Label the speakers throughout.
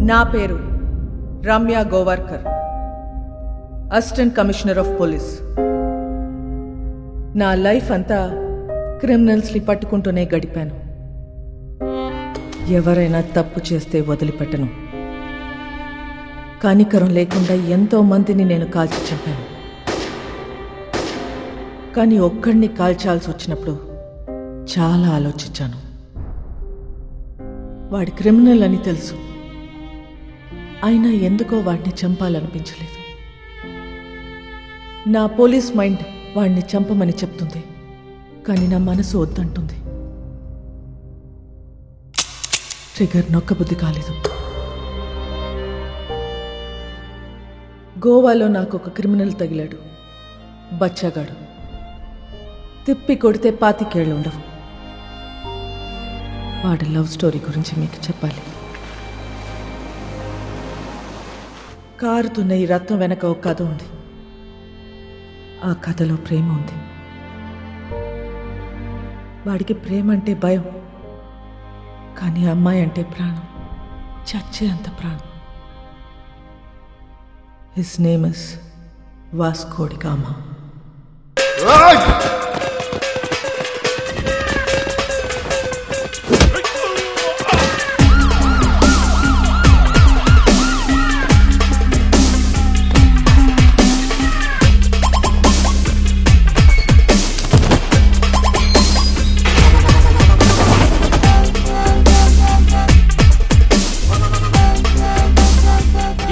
Speaker 1: నా పేరు Ramya Govarkar, assistant commissioner of police. నా లైఫ్ అంతా క్రిమినల్స్ని పట్టుకుంటూనే గడిపాను. ఎవరైనా తప్పు చేస్తే వదిలిపెట్టను. కనికరం లేకుండా ఎంతో మందిని నేను కాల్చి చంపాను. కానీ ఒక్కడిని కాల్చాల్సి వచ్చినప్పుడు చాలా ఆలోచించాను. వాడి క్రిమినల్ అని తెలుసు, అయినా ఎందుకో వాడిని చంపాలనిపించలేదు. నా పోలీస్ మైండ్ వాడిని చంపమని చెప్తుంది, కానీ నా మనసు వద్దంటుంది. ట్రిగర్ నొక్కబుద్ధి కాలేదు. గోవాలో నాకు ఒక క్రిమినల్ తగిలాడు, బచ్చాగాడు. తిప్పి కొడితే 25 ఏళ్ళు ఉండవు. వాడి లవ్ స్టోరీ గురించి మీకు చెప్పాలి. కారుతున్న ఈ రత్నం వెనక ఒక కథ ఉంది. ఆ కథలో ప్రేమ ఉంది. వాడికి ప్రేమ అంటే భయం, కానీ అమ్మాయి అంటే ప్రాణం, చచ్చే అంత ప్రాణం. His name is Vasco da Gama.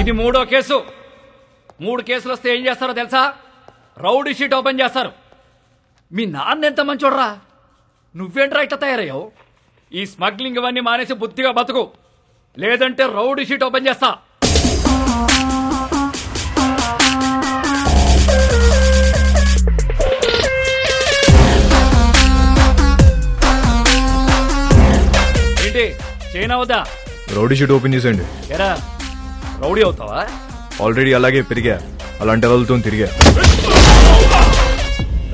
Speaker 2: ఇది 3వ కేసు. 3 కేసులు వస్తే ఏం చేస్తారో తెలుసా? రౌడీ షీట్ ఓపెన్ చేస్తారు. మీ నాన్న ఎంత మంచోడ్రా, నువ్వేంట్రా ఇట్లా తయారయ్యావు? ఈ స్మగ్లింగ్ ఇవన్నీ మానేసి బుద్ధిగా బతుకు, లేదంటే రౌడీ షీట్ ఓపెన్ చేస్తా. ఏంటి చైనా వద్దా?
Speaker 3: రౌడీ షీట్ ఓపెన్ చేసేయండి.
Speaker 2: ఎరా రౌడీ అవుతావా?
Speaker 3: ఆల్రెడీ అలాగే పెరిగా, అలాంటి వాళ్ళతో తిరిగా.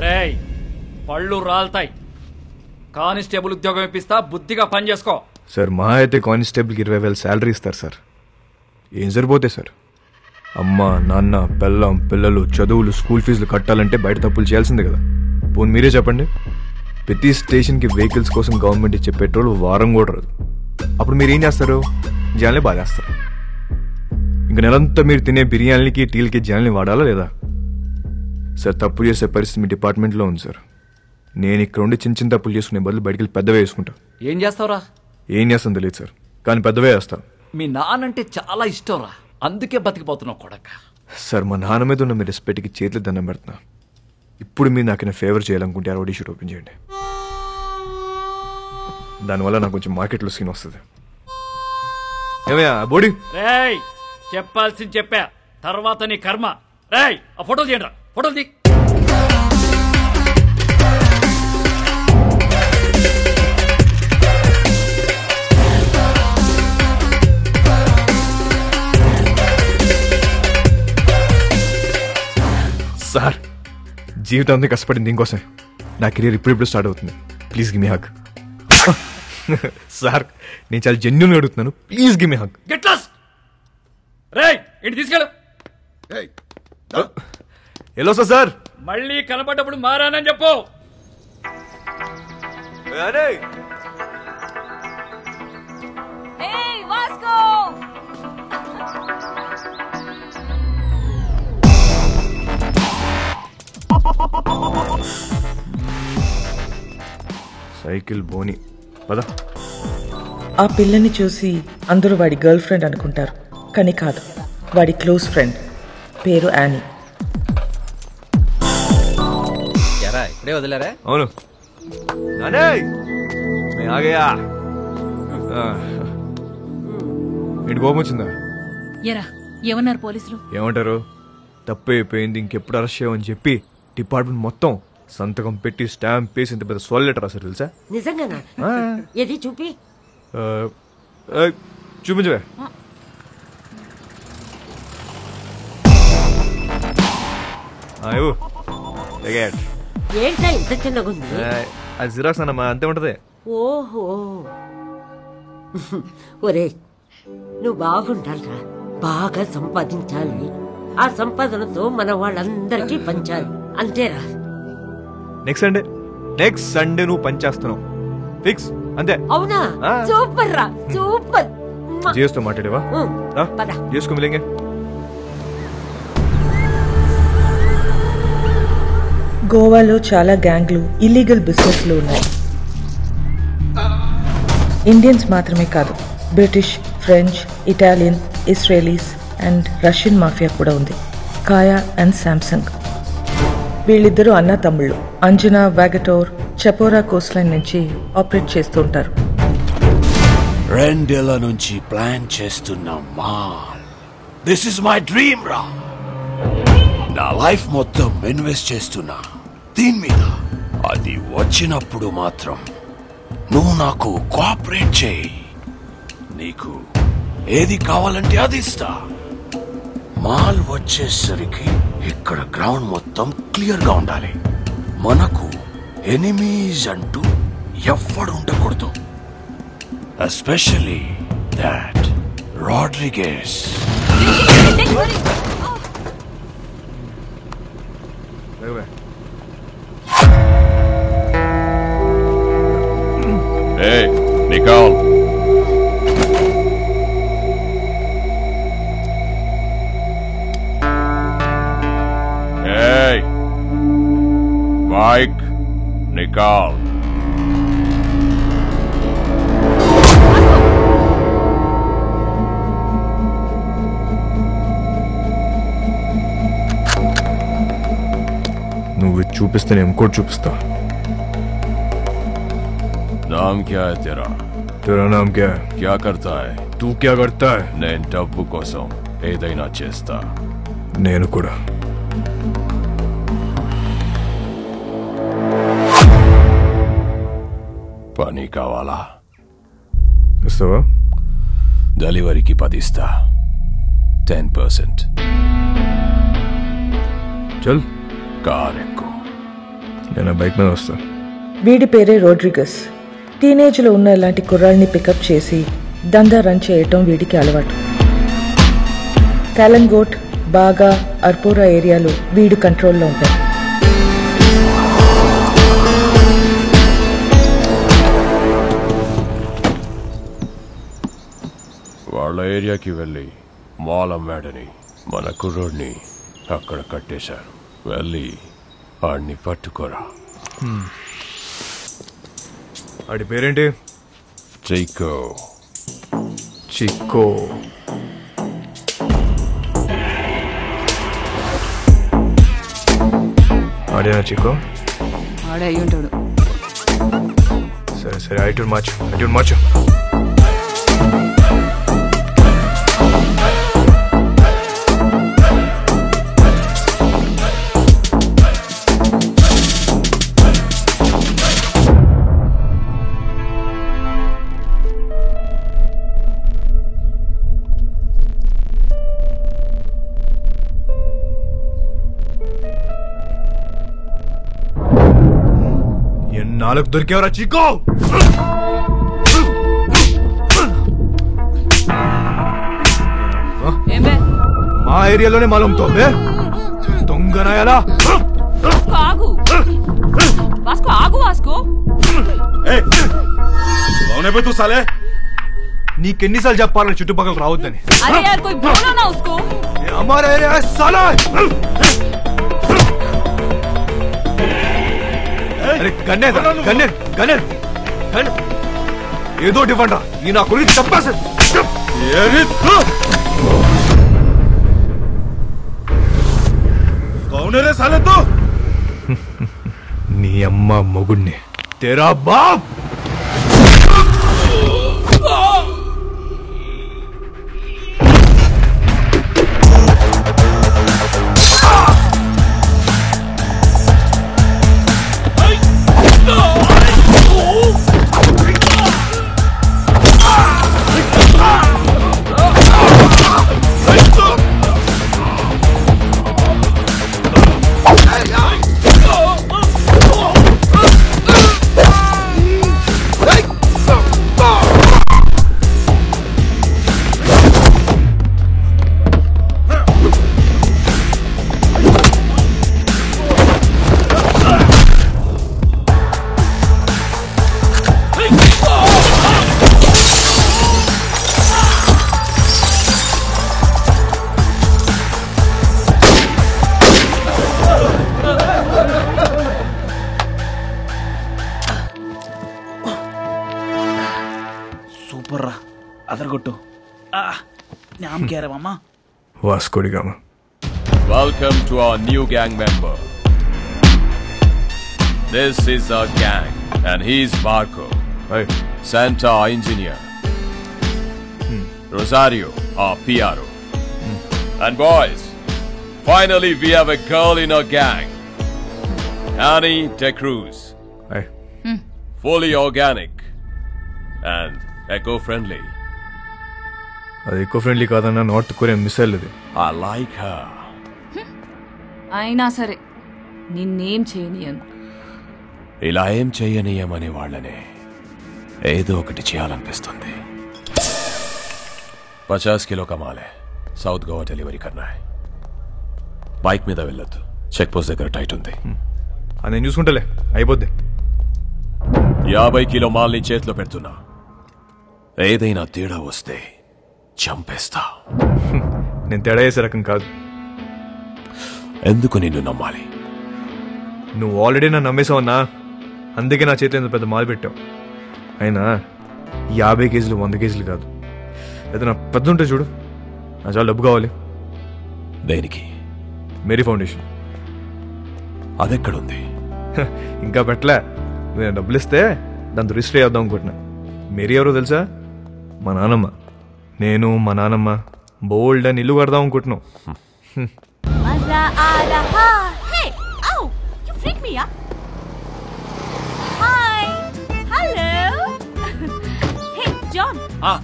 Speaker 2: రేయ్ పళ్ళు రాల్తాయి. కానిస్టేబుల్ ఉద్యోగం ఇప్పిస్తా, బుద్ధిగా పని చేసుకో.
Speaker 3: సార్ మా అయితే కానిస్టేబుల్కి 20,000 శాలరీ ఇస్తారు సార్. ఏం సరిపోతాయి సార్? అమ్మ నాన్న పెళ్ళం పిల్లలు చదువులు స్కూల్ ఫీజులు కట్టాలంటే బయట తప్పులు చేయాల్సిందే కదా. పోనీ మీరే చెప్పండి, ప్రతి స్టేషన్కి వెహికల్స్ కోసం గవర్నమెంట్ ఇచ్చే పెట్రోల్ వారం కూడా రాదు. అప్పుడు మీరు ఏం చేస్తారు? జనాల్ని బాధేస్తారు. ఇంక నెలంతా మీరు తినే బిర్యానీలకి టీలకి జనాల్ని వాడాలా లేదా? సార్ తప్పు చేసే పరిస్థితి మీ డిపార్ట్మెంట్లో ఉంది సార్. నేను ఇక్కడ ఉండి చిన్న చిన్న తప్పులు చేసుకునే బదులు బయటికి వెళ్ళి పెద్దవే వేసుకుంటా.
Speaker 2: ఏం చేస్తావురా?
Speaker 3: ఏం చేస్తాను తెలియదు సార్, కానీ పెద్దవే వేస్తా.
Speaker 2: మీ నాన్నంటే చాలా ఇష్టంరా, అందుకే బతికిపోతున్నావు కొడక.
Speaker 3: సార్ మా నాన్న మీద ఉన్న మీ రెస్పెక్ట్కి చేతులు దండం పెడుతున్నా. ఇప్పుడు మీరు నాకు ఫేవర్ చేయాలనుకుంటే ఆ రౌడీ షీట్ ఓపెన్ చేయండి. దానివల్ల నాకు కొంచెం మార్కెట్లో సీన్ వస్తుంది. ఏమయ్యా బోడీ?
Speaker 2: రేయ్ చెప్పాల్సింది చెప్పా, తర్వాత నీ కర్మ. రేయ్ ఆ ఫోటోలు తీయండి రా, ఫోటోలు తీ.
Speaker 3: సార్ జీవితం అంతా కష్టపడింది దీనికోసం. నా కెరీర్ ఇప్పుడు స్టార్ట్ అవుతుంది. Please give me hug. Sir నేను చాలా జెన్యూన్గా అడుగుతున్నాను, please give me hug.
Speaker 2: Get lost. రేయ్ ఇంటి తీసుకెళ్ళు.
Speaker 3: ఎలా సార్?
Speaker 2: మళ్ళీ కనపడ్డప్పుడు మారానని చెప్పు.
Speaker 3: సైకిల్ బోని పద.
Speaker 1: ఆ పిల్లని చూసి అందరూ వాడి గర్ల్ ఫ్రెండ్ అనుకుంటారు, కానీ కాదు, వాడి క్లోజ్ ఫ్రెండ్. పేరు యానీ.
Speaker 4: ఇప్పుడే వదిలేరా?
Speaker 3: అవును. ఏంటి కోపం వచ్చిందా?
Speaker 5: ఎరా ఏమన్నారు పోలీసులు?
Speaker 3: ఏమంటారు? తప్పు అయిపోయింది, ఇంకెప్పుడు అరెస్ట్ చేయమని చెప్పి డిపార్ట్మెంట్ మొత్తం సంతకం పెట్టి స్టాంప్ వేసి ఇంత పెద్ద సోల్ లెటర్ రాశారు తెలుసా?
Speaker 6: నిజంగానా? ఏది చూపి.
Speaker 3: చూపించవే.
Speaker 6: ఏంటా ఇంత చిన్నగా ఉంది?
Speaker 3: అది జిరాక్స్ అన్నమా, అంతే ఉంటది.
Speaker 6: ఓహో ఒరే నువ్వు బాగుండాలిరా, బాగా సంపాదించాలి. ఆ సంపాదనతో మన వాళ్ళందరికీ పంచాలి, అంతేరా.
Speaker 3: నెక్స్ట్ సండే నువ్వు పనిచేస్తున్నావు ఫిక్స్ అంతే.
Speaker 6: అవునా? సూపర్ రా, సూపర్.
Speaker 3: జియోస్తో మాట్లాడేవా?
Speaker 6: పద.
Speaker 3: జియోస్కు మిలేంగే.
Speaker 1: గోవాలో చాలా గ్యాంగ్లు, ఇల్లీగల్ బిజినెస్లు ఉన్నాయి. ఇండియన్స్ మాత్రమే కాదు, British, French, Italian, Israelis and Russian mafia కూడా ఉంది. కాయా అండ్ శాంసంగ్. వీళ్ళిద్దరూ అన్నా తమ్ముళ్ళు. అంజనా, వాగటోర్, చపోరా కోస్ట్ లైన్ నుంచి ఆపరేట్ చేస్తూ ఉంటారు.
Speaker 7: 2 ఏళ్ల నుంచి ప్లాన్ చేస్తున్న mall. This is my dream రా. నా లైఫ్ మొత్తం ఇన్వెస్ట్ చేస్తున్నా దీని మీద. అది వచ్చినప్పుడు మాత్రం నువ్వు నాకు కోఆపరేట్ చేయి. నీకు ఏది కావాలంటే అది ఇస్తా. మాల్ వచ్చేసరికి ఇక్కడ గ్రౌండ్ మొత్తం క్లియర్ గా ఉండాలి. మనకు ఎనిమీస్ అంటూ ఎవ్వడు ఉండకూడదు. Especially that Rodriguez.
Speaker 8: Hey, Nicole. Hey, Mike, Nicole.
Speaker 3: నువ్వు చూపిస్తే నేను ఇంకోటి చూపిస్తా.
Speaker 8: नाम क्या है तेरा?
Speaker 3: तेरा नाम क्या है?
Speaker 8: क्या करता है?
Speaker 3: तू क्या करता है?
Speaker 8: నేను డబ్బు కోసం ఏదైనా చేస్తా.
Speaker 3: నేను కూడా.
Speaker 8: పని కావాలా?
Speaker 3: ఇస్తావా?
Speaker 8: డెలివరీకి 10 ఇస్తా. 10%.
Speaker 3: చల్.
Speaker 8: కార్ ఎక్కు.
Speaker 3: నేను బైక్ మీద వస్తా.
Speaker 1: వీడి పేరే రోడ్రిగస్. టీనేజ్లో ఉన్న ఇలాంటి కుర్రాళ్ళని పికప్ చేసి దందా రన్ చేయటం వీడికి అలవాటు. కాలంగోట్, బాగా, అర్పోరా ఏరియాలు వీడి కంట్రోల్లో ఉంటాయి.
Speaker 8: వాళ్ళ ఏరియాకి వెళ్ళి మాల్ అమ్మాడని మన కుర్రోడ్ని అక్కడ కట్టేశారు. వెళ్ళి వాడిని పట్టుకోరా.
Speaker 3: ఆడి పేరేంటి?
Speaker 8: చైకో.
Speaker 3: చిక్కో. ఆడేనా చిక్కో?
Speaker 5: ఆడే అయ్యి ఉంటాడు.
Speaker 3: సరే సరే, ఐటూర్ మార్చు. నాలుగు దొరికేవరా చిక్కో? మా ఏరియాలోనే మాలంతో దొంగనాయాలా?
Speaker 5: ఆగు వాస్కో.
Speaker 8: తూ సాలే.
Speaker 3: నీకెన్నిసార్లు చెప్పాలని చుట్టుపక్కల రావద్దని? हमारा एरिया है साला। అరే గన్నే ఏదో ఇవ్వండి. ఈ నా గురించి చెప్పేసి నీ అమ్మ మొగుడిని తెరా బాప్.
Speaker 9: అదరగొట్టు. నామ్ కేరవమ్మా.
Speaker 3: Vasco da Gama.
Speaker 8: Welcome to our new gang member. This is our gang, and he's Marco.
Speaker 3: Hi.
Speaker 8: Santa, our engineer. Rosario, our PRO. And boys, finally we have a girl in our gang. Annie De Cruz.
Speaker 3: Hi.
Speaker 8: Fully organic and eco-friendly.
Speaker 3: అది eco friendly కాదన్నా, north Korean missile ఇది.
Speaker 8: I like her.
Speaker 5: అయినా సరే నిన్నేం చేయనియను.
Speaker 8: ఇలా ఏం చెయ్యనీయమనే వాళ్ళనే ఏదో ఒకటి చేయాలనిపిస్తుంది. 50 కిలో కమాలే. సౌత్ గోవా డెలివరీ కన్నా. బైక్ మీద వెళ్ళొద్దు, చెక్ పోస్ట్ దగ్గర టైట్ ఉంది.
Speaker 3: అది నేను చూసుకుంటలే, అయిపోద్ది.
Speaker 8: 50 కిలో మాల్ని చేతిలో పెడుతున్నా. ఏదైనా తేడా వస్తే చంపేస్తా.
Speaker 3: నేను తేడా చేసే రకం కాదు.
Speaker 8: ఎందుకు నిన్ను నమ్మాలి?
Speaker 3: నువ్వు ఆల్రెడీ నన్ను నమ్మేసావన్నా, అందుకే నా చేతిలో ఇంత పెద్ద మాల్ పెట్టావు. అయినా 50 కేజీలు 100 కేజీలు కాదు, ఏదైనా పెద్ద ఉంటే చూడు. నా చాలా డబ్బు కావాలి.
Speaker 8: దేనికి?
Speaker 3: Mary foundation.
Speaker 8: అదెక్కడుంది?
Speaker 3: ఇంకా పెట్టలే. నేను డబ్బులు ఇస్తే దాంతో రిజిస్టర్ చేద్దాం అనుకుంటున్నా. మేరీ ఎవరో తెలుసా? మా నాన్నమ్మ. నేను మా నాన్నమ్మ బోల్డ్ అని ఇల్లు కడదాం అనుకుంటున్నాం.
Speaker 6: John.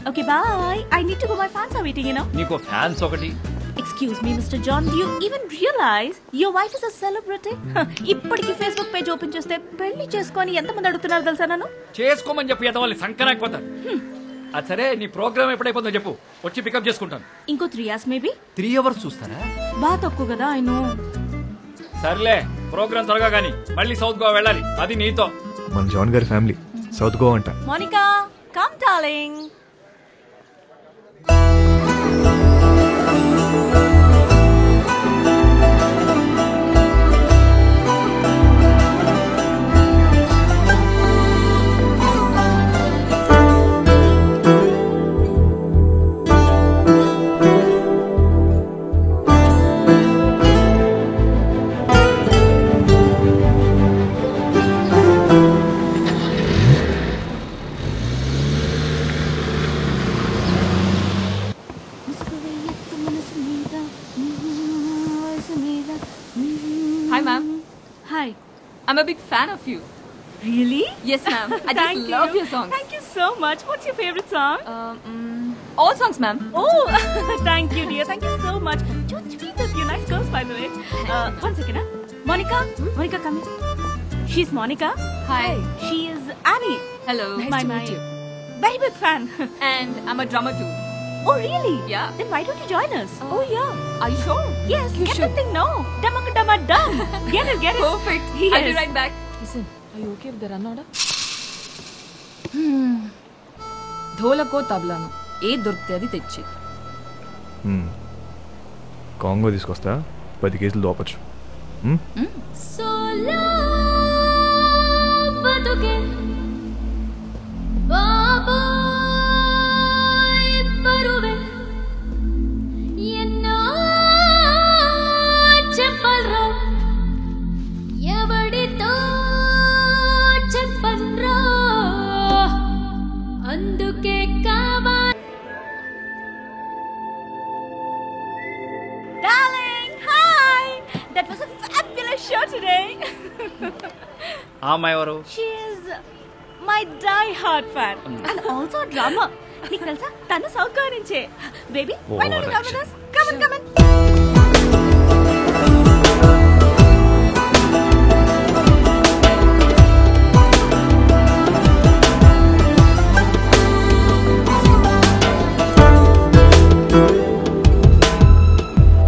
Speaker 6: Okay, bye. I need to go. My fans are waiting, you know.
Speaker 2: నీకు ఫ్యాన్స్ ఒకటి.
Speaker 6: Excuse me, Mr. John. Do you even realize your wife is a celebrity? ఇప్పటికి ఫేస్బుక్ పేజ్ ఓపెన్ చేస్తే పెళ్లి చేసుకొని ఎంతమంది అడుగుతున్నారు తెలుసా నన్ను?
Speaker 2: చేసుకోమని చెప్పి ఎంత వాళ్ళు సంకనాకపోతారు. అది సరే, నీ ప్రోగ్రామ్ ఎప్పుడైపోతుందో చెప్పు, వచ్చి పికప్ చేసుకుంటాను.
Speaker 6: ఇంకో 3 hours మేబీ.
Speaker 2: 3 hours చూస్తారా?
Speaker 6: బాగా తక్కువ కదా. I know.
Speaker 2: సర్లే, ప్రోగ్రామ్ త్వరగా కానీ మళ్ళీ సౌత్ గోవా వెళ్ళాలి. అది నీతో.
Speaker 3: మన జాన్ గారి ఫ్యామిలీ సౌత్ గోవా అంట.
Speaker 6: Monika, come darling.
Speaker 5: Hi ma'am.
Speaker 6: Hi.
Speaker 5: I'm a big fan of you.
Speaker 6: Really?
Speaker 5: Yes ma'am. I just love your songs.
Speaker 6: Thank you so much. What's your favorite song?
Speaker 5: All songs ma'am.
Speaker 6: Oh, thank you dear. Thank you so much. Too sweet of you. Nice girls by the way. One second. Monica? Monica, come here. She's Monica.
Speaker 5: Hi.
Speaker 6: She is Annie.
Speaker 5: Hello.
Speaker 6: Nice to meet you. Very big fan.
Speaker 5: And I'm a drummer too.
Speaker 6: Oh really?
Speaker 5: Yeah.
Speaker 6: Then why don't you join us?
Speaker 5: Oh yeah. Are you sure?
Speaker 6: Yes.
Speaker 5: You
Speaker 6: get
Speaker 5: should.
Speaker 6: the thing now. Damaka dama dum. Get it.
Speaker 5: Perfect.
Speaker 6: Yes.
Speaker 5: I'll be right back.
Speaker 10: Listen, are you okay with the run order?
Speaker 5: ధోలకో తబలాను ఏ దొరికితే అది తెచ్చి.
Speaker 3: Congo తీసుకొస్తా, 10 కేజీలు దోపచ్చు.
Speaker 11: Solo బతుకే బాబా బరువే ఎన్నో చెప్పల్రా ఎవడితో చెప్పన్రా అందుకే కావాలి.
Speaker 6: Darling, hi. That was a fabulous show today.
Speaker 2: ఆ అమ్మాయి ఎవరు?
Speaker 6: She is my die-hard fan and also a drummer. నీకు తెలుసా, తను సౌత్ గోవా నుంచే. Baby, why don't you come with us? Come on, come on.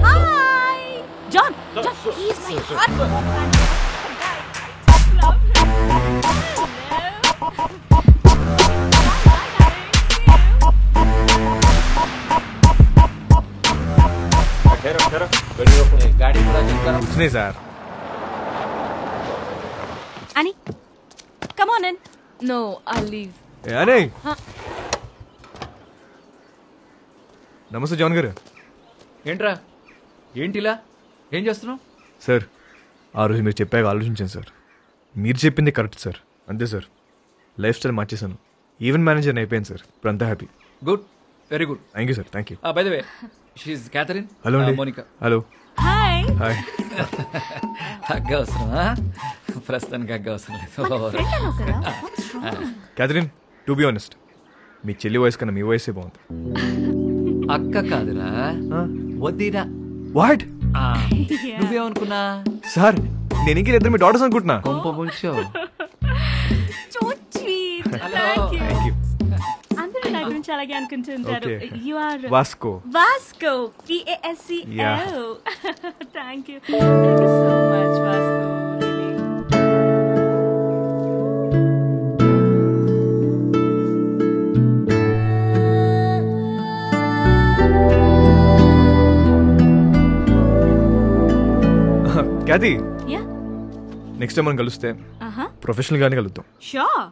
Speaker 6: Hi, John. John, he's my hardcore fan. Love him.
Speaker 4: गाड़ी पूरा check करो.
Speaker 3: कुछ नहीं sir.
Speaker 6: Annie, come on in.
Speaker 5: No, I'll leave.
Speaker 3: Annie. నమస్తే John గారు.
Speaker 2: ఏంట్రా ఏంటిలా ఏం చేస్తున్నావు?
Speaker 3: సార్ ఆ రోజు మీరు చెప్పాక ఆలోచించాను సార్. మీరు చెప్పింది కరెక్ట్ సార్. అంతే సార్, లైఫ్ స్టైల్ మార్చేశాను. ఈవెంట్ మేనేజర్ అయిపోయాను సార్. ఇప్పుడు అంతా happy.
Speaker 2: Good, very good.
Speaker 3: Thank you sir. Thank you.
Speaker 2: By the way she is Catherine.
Speaker 3: Hello అండి.
Speaker 2: Monica.
Speaker 3: Hello.
Speaker 6: Hi.
Speaker 3: Hi.
Speaker 2: Hug అవసరమా? ప్రస్తుతానికి హగ్ అవసరం లేదు.
Speaker 3: క్యాథరిన్, టు బి ఆనెస్ట్, మీ చెల్లి వయసు కన్నా మీ వయసే బాగుంది.
Speaker 2: అక్క కాదురా, వద్దిరా.
Speaker 3: వాట్?
Speaker 2: నువ్వేమనుకున్నా?
Speaker 3: సార్ నేను ఇంక ఇద్దరు మీ డాటర్స్ అనుకుంటున్నా.
Speaker 2: కొంప ముంచో.
Speaker 6: So sweet. Thank you. అందరూ నా గురించి అలాగే అనుకుంటుంటారు. You are
Speaker 3: Vasco.
Speaker 6: Vasco. Vasco.
Speaker 3: Yeah.
Speaker 6: Thank you. Thank you so much, Vasco.
Speaker 3: Cathy,
Speaker 6: Yeah.
Speaker 3: Next time మనం కలిస్తే ప్రొఫెషనల్ గానే కలుద్దాం.
Speaker 6: Sure.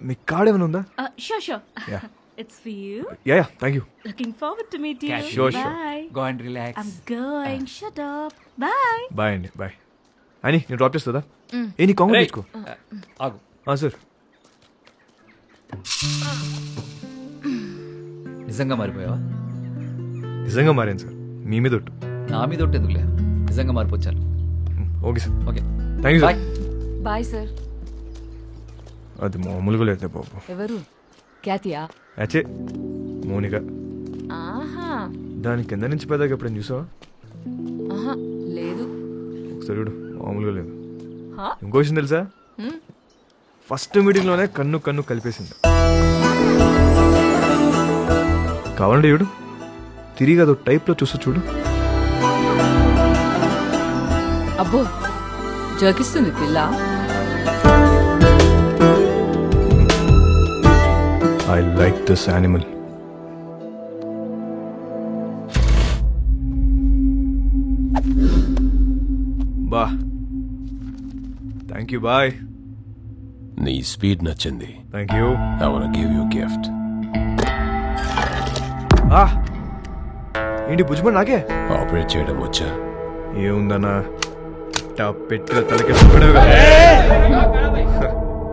Speaker 3: మీ కార్డ్ ఏమైనా ఉందా?
Speaker 6: Sure.
Speaker 3: Yeah.
Speaker 6: It's for you.
Speaker 3: Yeah, thank you.
Speaker 6: Looking forward to meet you.
Speaker 3: Sure.
Speaker 6: Bye.
Speaker 2: Go and relax.
Speaker 6: I'm going. Shut up. Bye.
Speaker 3: Bye అండి. Bye. అని నేను drop చేస్తుందా? ఏ నీ కాంగ్రెస్ తెచ్చుకో.
Speaker 2: ఆగు.
Speaker 3: సార్
Speaker 2: నిజంగా మారిపోయావా?
Speaker 3: నిజంగా మారాను సార్. మీ మీద ఒట్టు.
Speaker 2: నా మీద ఒట్టు ఎందుకులే, నిజంగా మారిపోచాను.
Speaker 3: Okay sir.
Speaker 2: Okay,
Speaker 3: thank you sir.
Speaker 5: Bye sir.
Speaker 3: అది మామూలుగా లేదు బాబు.
Speaker 5: ఎవరు? క్యాతియా?
Speaker 3: అచ్చే మోనిక.
Speaker 5: ఆహా,
Speaker 3: దాని కింద నుంచి పెద్దగా ఎప్పుడైనా చూసావా?
Speaker 5: ఆహా లేదు.
Speaker 3: ఒకసారి చూడు, మామూలుగా లేదు.
Speaker 5: హా?
Speaker 3: ఇంకో విషయం తెలుసా? ఫస్ట్ మీటింగ్లోనే కన్ను కలిపేసింది. కావాలంటే చూడు, తిరిగి అదో టైప్లో చూస్తూ చూడు.
Speaker 5: అబ్బో, జోకిస్తుంది పిల్ల.
Speaker 3: I like this animal. బా, థ్యాంక్ యూ. బాయ్.
Speaker 7: నీ స్పీడ్ నచ్చింది.
Speaker 3: Thank you.
Speaker 7: I wanna give you a gift.
Speaker 3: ఏంటి బుజ్జిమని నాకే
Speaker 7: ఆపరేట్ చేయడం వచ్చా?
Speaker 3: ఏముందన్నా, పెట్టిన తలకి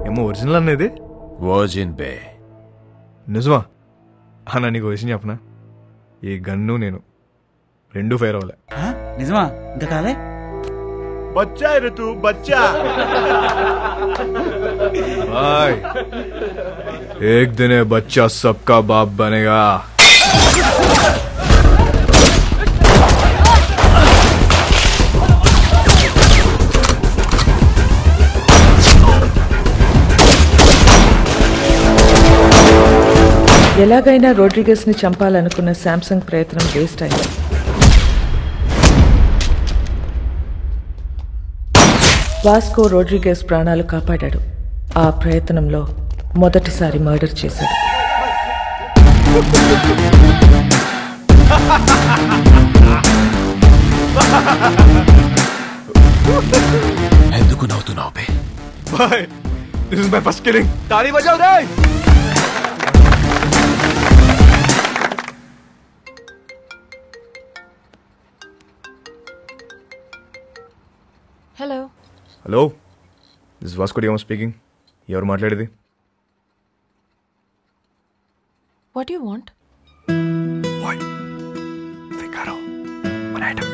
Speaker 3: ఏమో ఒరిజినల్ అనేది.
Speaker 7: వర్జిన్ బే.
Speaker 3: నిజమా అన్న? నీకు విషయం చెప్పనా, ఈ గన్ను నేను రెండు ఫైర్ అవ్వలే.
Speaker 9: నిజమా? ఇంకా కాలే.
Speaker 3: బచ్చా ఋతు బచ్చా. भाई एक दिन ये बच्चा सबका बाप बनेगा.
Speaker 1: ఎలాగైనా రోడ్రిగస్ ని చంపాలనుకున్న శాంసంగ్ ప్రయత్నం వేస్ట్ అయింది. వాస్కో రోడ్రిగస్ ప్రాణాలు కాపాడాడు. ఆ ప్రయత్నంలో మొదటిసారి మర్డర్ చేశాడు.
Speaker 7: ఎందుకు నవ్వుతున్నావు బే?
Speaker 3: Bye. This is my first killing. ताली बजाओ रे.
Speaker 5: Hello.
Speaker 3: Hello, this Vasco da Gama speaking. ఎవరు మాట్లాడేది?
Speaker 5: What you want?
Speaker 3: What? Figaro. One item.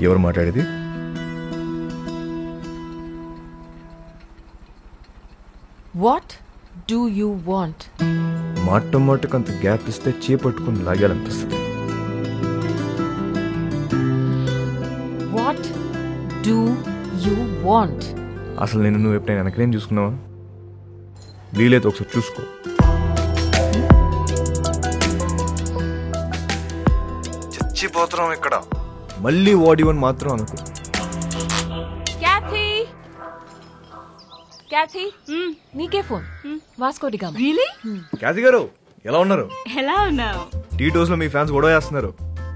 Speaker 3: ఎవరు మాట్లాడేది?
Speaker 5: What do you want?
Speaker 3: మాటకు అంత గ్యాప్ ఇస్తే చేపట్టుకుని లాగాలనిపిస్తుంది.
Speaker 5: What do you want?
Speaker 3: అసలు నేను నువ్వు ఎప్పుడైనా వెనకనేం చూసుకున్నావా? వీలైతే ఒకసారి చూసుకో. చచ్చిపోతున్నాం ఇక్కడ. మళ్ళీ వాడివని మాత్రం అనుకో.
Speaker 5: క్యాథీ, నీకే phone. Vasco da Gama.
Speaker 6: Really?
Speaker 3: Cathy గారు ఎలా ఉన్నారు?
Speaker 6: ఎలా ఉన్నావు?
Speaker 3: టీటోస్ లో మీ ఫ్యాన్స్ గొడవ చేస్తున్నారు.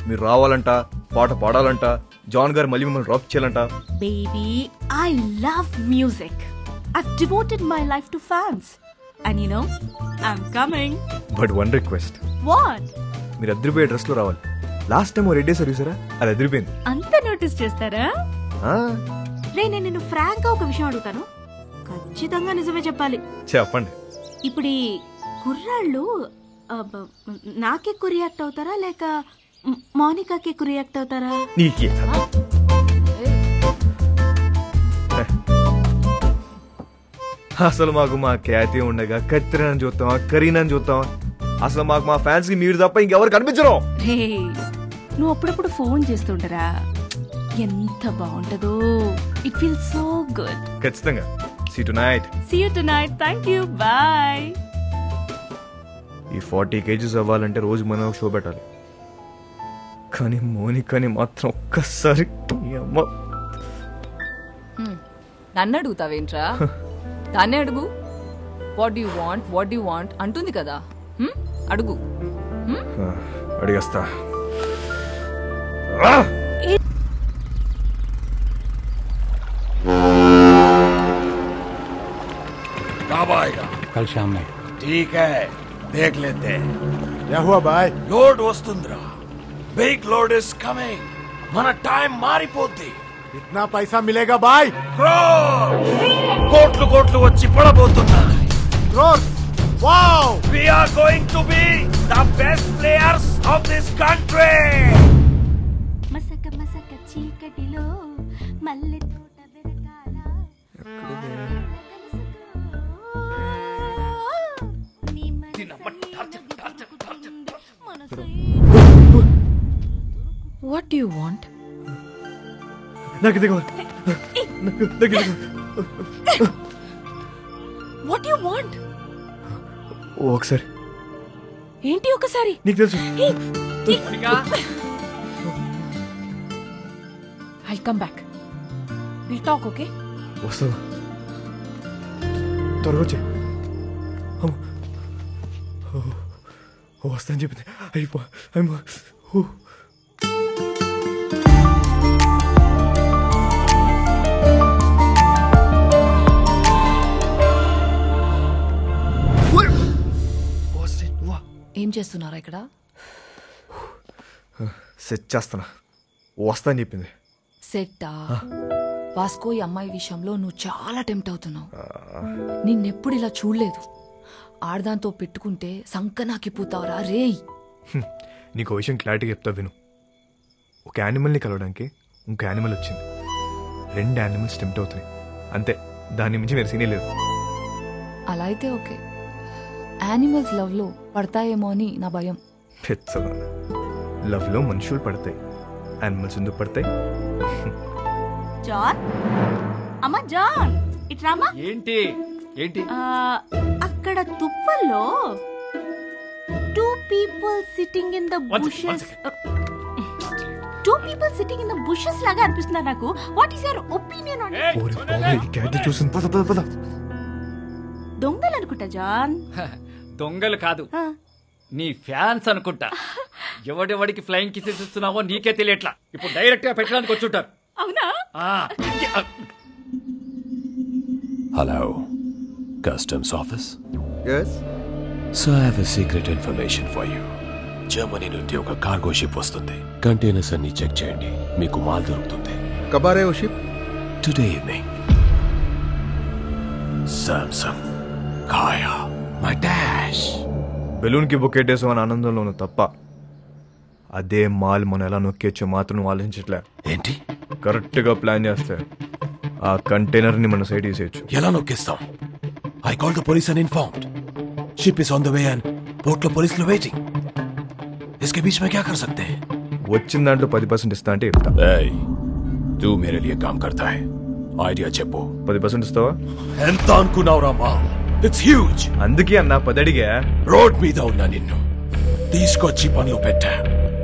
Speaker 3: మీరు రావాలంట, పాట పాడాలంట, జాన్ గారు మళ్ళీ మిమ్మల్ని డ్రాప్ చేయాలంట.
Speaker 6: Baby, I love music. I've devoted my life to fans. And you know, I'm coming.
Speaker 3: But one request,
Speaker 6: What?
Speaker 3: మీరు అదిరిపోయే డ్రెస్ లో రావాలి. లాస్ట్ టైం రెడ్ వేసారు చూసారా, అది అదిరిపోయింది.
Speaker 6: అంత నోటీస్ చేస్తారా? రే, నేను నిన్ను ఫ్రాంక్ గా ఒక విషయం అడుగుతాను, ఖచ్చితంగా నిజమే చెప్పాలి.
Speaker 3: చెప్పండి.
Speaker 6: ఇప్పుడు ఈ కుర్రాళ్ళు నాకే ఎక్కువ రియాక్ట్ అవుతారా లేక మౌనికాకి ఎక్కువ రియాక్ట్ అవుతారా?
Speaker 3: నీకే. అసలు మాకు మా ఖ్యాతి ఉండగా కత్తిరని చూస్తావా, కరీనని చూస్తావా? అసలు మాకు మా ఫ్యాన్స్ కి మీరు తప్ప ఇంకెవరు కనిపించరు.
Speaker 6: రే, నువ్వు అప్పుడప్పుడు ఫోన్ చేస్తుంటారా, ఎంత బాగుంటదో. It feel so good.
Speaker 3: ఖచ్చితంగా. See you tonight. Thank you. Bye. ఈ 40 kgs అవ్వాలంటే రోజు మనం షో పెట్టాలి. కానీ మోనికాని మాత్రం ఒక్కసారి
Speaker 5: నన్ను అడుగుతావేంట్రా? దాన్నే అడుగు. వాట్ యు వాంట్ అంటుంది కదా, అడుగు.
Speaker 3: అడిగేస్తా.
Speaker 7: कल शाम में. ठीक है, देख लेते हैं.
Speaker 12: क्या हुआ भाई?
Speaker 7: लोड वस्तुंद्रा. Big load is coming. మన టైం మారిపోద్ది.
Speaker 12: इतना पैसा मिलेगा भाई?
Speaker 7: కోట్లు కోట్లు వచ్చి పడబోతున్నాయి.
Speaker 12: Wow!
Speaker 7: We are going to be the best players of this country.
Speaker 6: మసక మసక చీకటిలో మల్లె తోట బెరకాల.
Speaker 5: What do you want?
Speaker 3: నాకు ఇది కావాలి.
Speaker 5: What do you want?
Speaker 3: ఒకసారి.
Speaker 5: ఏంటి ఒకసారి?
Speaker 3: నీకు తెలుసు.
Speaker 5: I'll come back. We'll talk, okay?
Speaker 3: వస్తావా? త్వరగా వచ్చే. వస్తాను చెప్పింది. అయిపో.
Speaker 5: ఏం చేస్తున్నారా ఇక్కడ?
Speaker 3: సెట్ చేస్తానా. వస్తాను చెప్పింది.
Speaker 5: సెట్టా? వాస్కో ఈ అమ్మాయి విషయంలో నువ్వు చాలా టెంప్ట్ అవుతున్నావు. నిన్నెప్పుడు ఇలా చూడలేదు. ఆడదాంతో పెట్టుకుంటే సంకనాకిపోతావురా రేయ్.
Speaker 3: నీకు విషయం క్లారిటీగా చెప్తా విను. ఒక యానిమల్ని కలవడానికి ఇంకో యానిమల్ వచ్చింది. 2 యానిమల్స్ టెంప్ట్ అవుతున్నాయి అంతే. దాని మించి వేరే సీనే లేదు.
Speaker 5: అలా అయితే ఓకే. యానిమల్స్ లవ్ లో పడతాయేమో అని నా భయం.
Speaker 3: లవ్ లో మనుషులు పడతాయి, యానిమల్స్ ఎందుకు పడతాయి?
Speaker 6: జాన్, అమ్మా జాన్, ఇట్రామా.
Speaker 2: ఏంటి ఏంటి?
Speaker 6: అక్కడ తుప్పల్లో 2 people sitting in the bushes. 2 people sitting in the bushes లాగా అనిపిస్తున్నారు నాకు. What is your opinion on it?
Speaker 3: ఓరే బాబోయ్, ఈ క్యాట్ చూసిన పద.
Speaker 6: దొంగలు అనుకుంటా జాన్.
Speaker 2: దొంగలు కాదు, నీ ఫ్యాన్స్ అనుకుంటా. ఎవడెవడికి ఫ్లైయింగ్ కిసెస్ ఇస్తున్నావో నీకే తెలియట్లా. ఇప్పుడు డైరెక్ట్ గా పెట్టడానికి వచ్చుంటారు.
Speaker 6: అవునా?
Speaker 7: Hello, customs office.
Speaker 3: Yes.
Speaker 7: So I have a secret information for you. Germany నుండి ఒక కార్గో షిప్ వస్తుంది. కంటైనర్స్ అన్ని చెక్ చేయండి, మీకు మాల్ దొరుకుతుంది.
Speaker 12: కబారే ఓ షిప్?
Speaker 7: Today evening. సామ్సంగ్, కాయా, మై డాష్.
Speaker 3: బెలూన్ కి బొక్కేటేసాం అని ఆనందంలో ఉన్న తప్ప అదే మాల్ మనం ఎలా నొక్కేచ్చో మాత్రం నువ్వు ఆలోచించట్లే.
Speaker 7: ఏంటి?
Speaker 3: కరెక్ట్ గా ప్లాన్ చేస్తే ఆ కంటైనర్ ని మన సైడ్ తీసేయచ్చు.
Speaker 7: ఎలా నొక్కేస్తాం? I call the police and informed. Ship is on the way and port లో పోలీసులు వెయిటింగ్. इसके बीच में क्या कर सकते हैं?
Speaker 3: వచ్చిన దాంట్లో 10% ఇస్తా అంటే చెప్తా.
Speaker 7: तू मेरे लिए काम करता है. ఐడియా చెప్పు.
Speaker 3: 10% ఇస్తావా?
Speaker 7: ఎంత అనుకున్నావురా మా? It's huge.
Speaker 3: అందుకే అన్నా 10 అడిగా.
Speaker 7: రోడ్ మీద ఉన్నా నిన్ను తీసుకొచ్చి పనులు పెట్టా.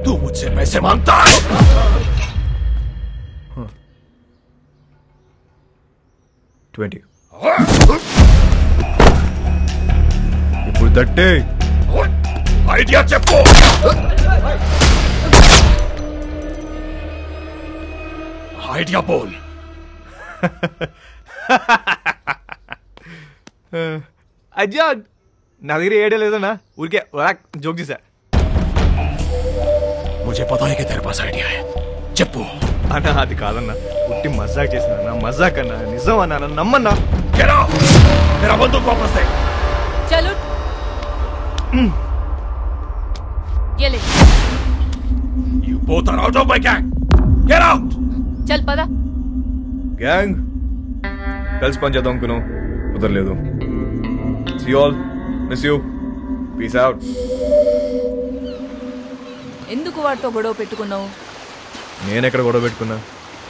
Speaker 7: तू मुझसे पैसे मांगता है?
Speaker 3: ఇప్పుడు దట్టే
Speaker 7: ఐడియా చెప్పు. ఐడియా బోల్.
Speaker 3: అజ్జా నా దగ్గర ఏడే లేదన్నా ఊరికే జోక్ చేశా.
Speaker 7: मुझे पता है कि तेरे पास आइडिया है. చెప్పు.
Speaker 3: అన్నా అది కాదన్నా, పుట్టి మజాక్ చేసిన మజాక్ అన్నా, నిజం అన్నా, నమ్మన్నా.
Speaker 7: Get out! मेरा बंदूक वापस दे.
Speaker 5: चलो ये ले.
Speaker 7: You both are out of my gang. Get out!
Speaker 5: चल पदा.
Speaker 3: గ్యాంగ్ కలిసి పని చేద్దాం అనుకున్నాం, కుదరలేదు. See you all. Miss you. Peace out.
Speaker 5: ఎందుకు వాడితో గొడవ పెట్టుకున్నావు?
Speaker 3: నేనెక్కడ గొడవ పెట్టుకున్నా?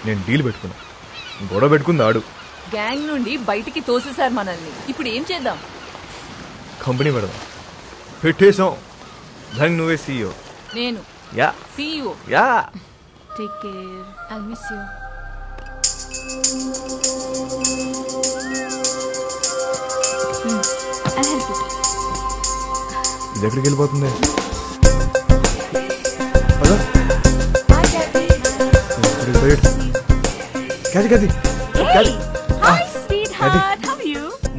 Speaker 3: నేను డీల్ పెట్టుకున్నా. గొడవ పెట్టుకుంది ఆడు.
Speaker 5: గ్యాంగ్ నుండి బయటికి తోసేశారు మనల్ని. ఇప్పుడు ఏం చేద్దాం?
Speaker 3: కంపెనీ పెడదాం. పెట్టేసాం. దానికి నువ్వే CEO.
Speaker 5: నేను
Speaker 3: yeah
Speaker 5: CEO.
Speaker 3: Yeah.
Speaker 5: Take care. I'll miss you.
Speaker 3: ఇది ఎక్కడికి వెళ్ళిపోతుంది?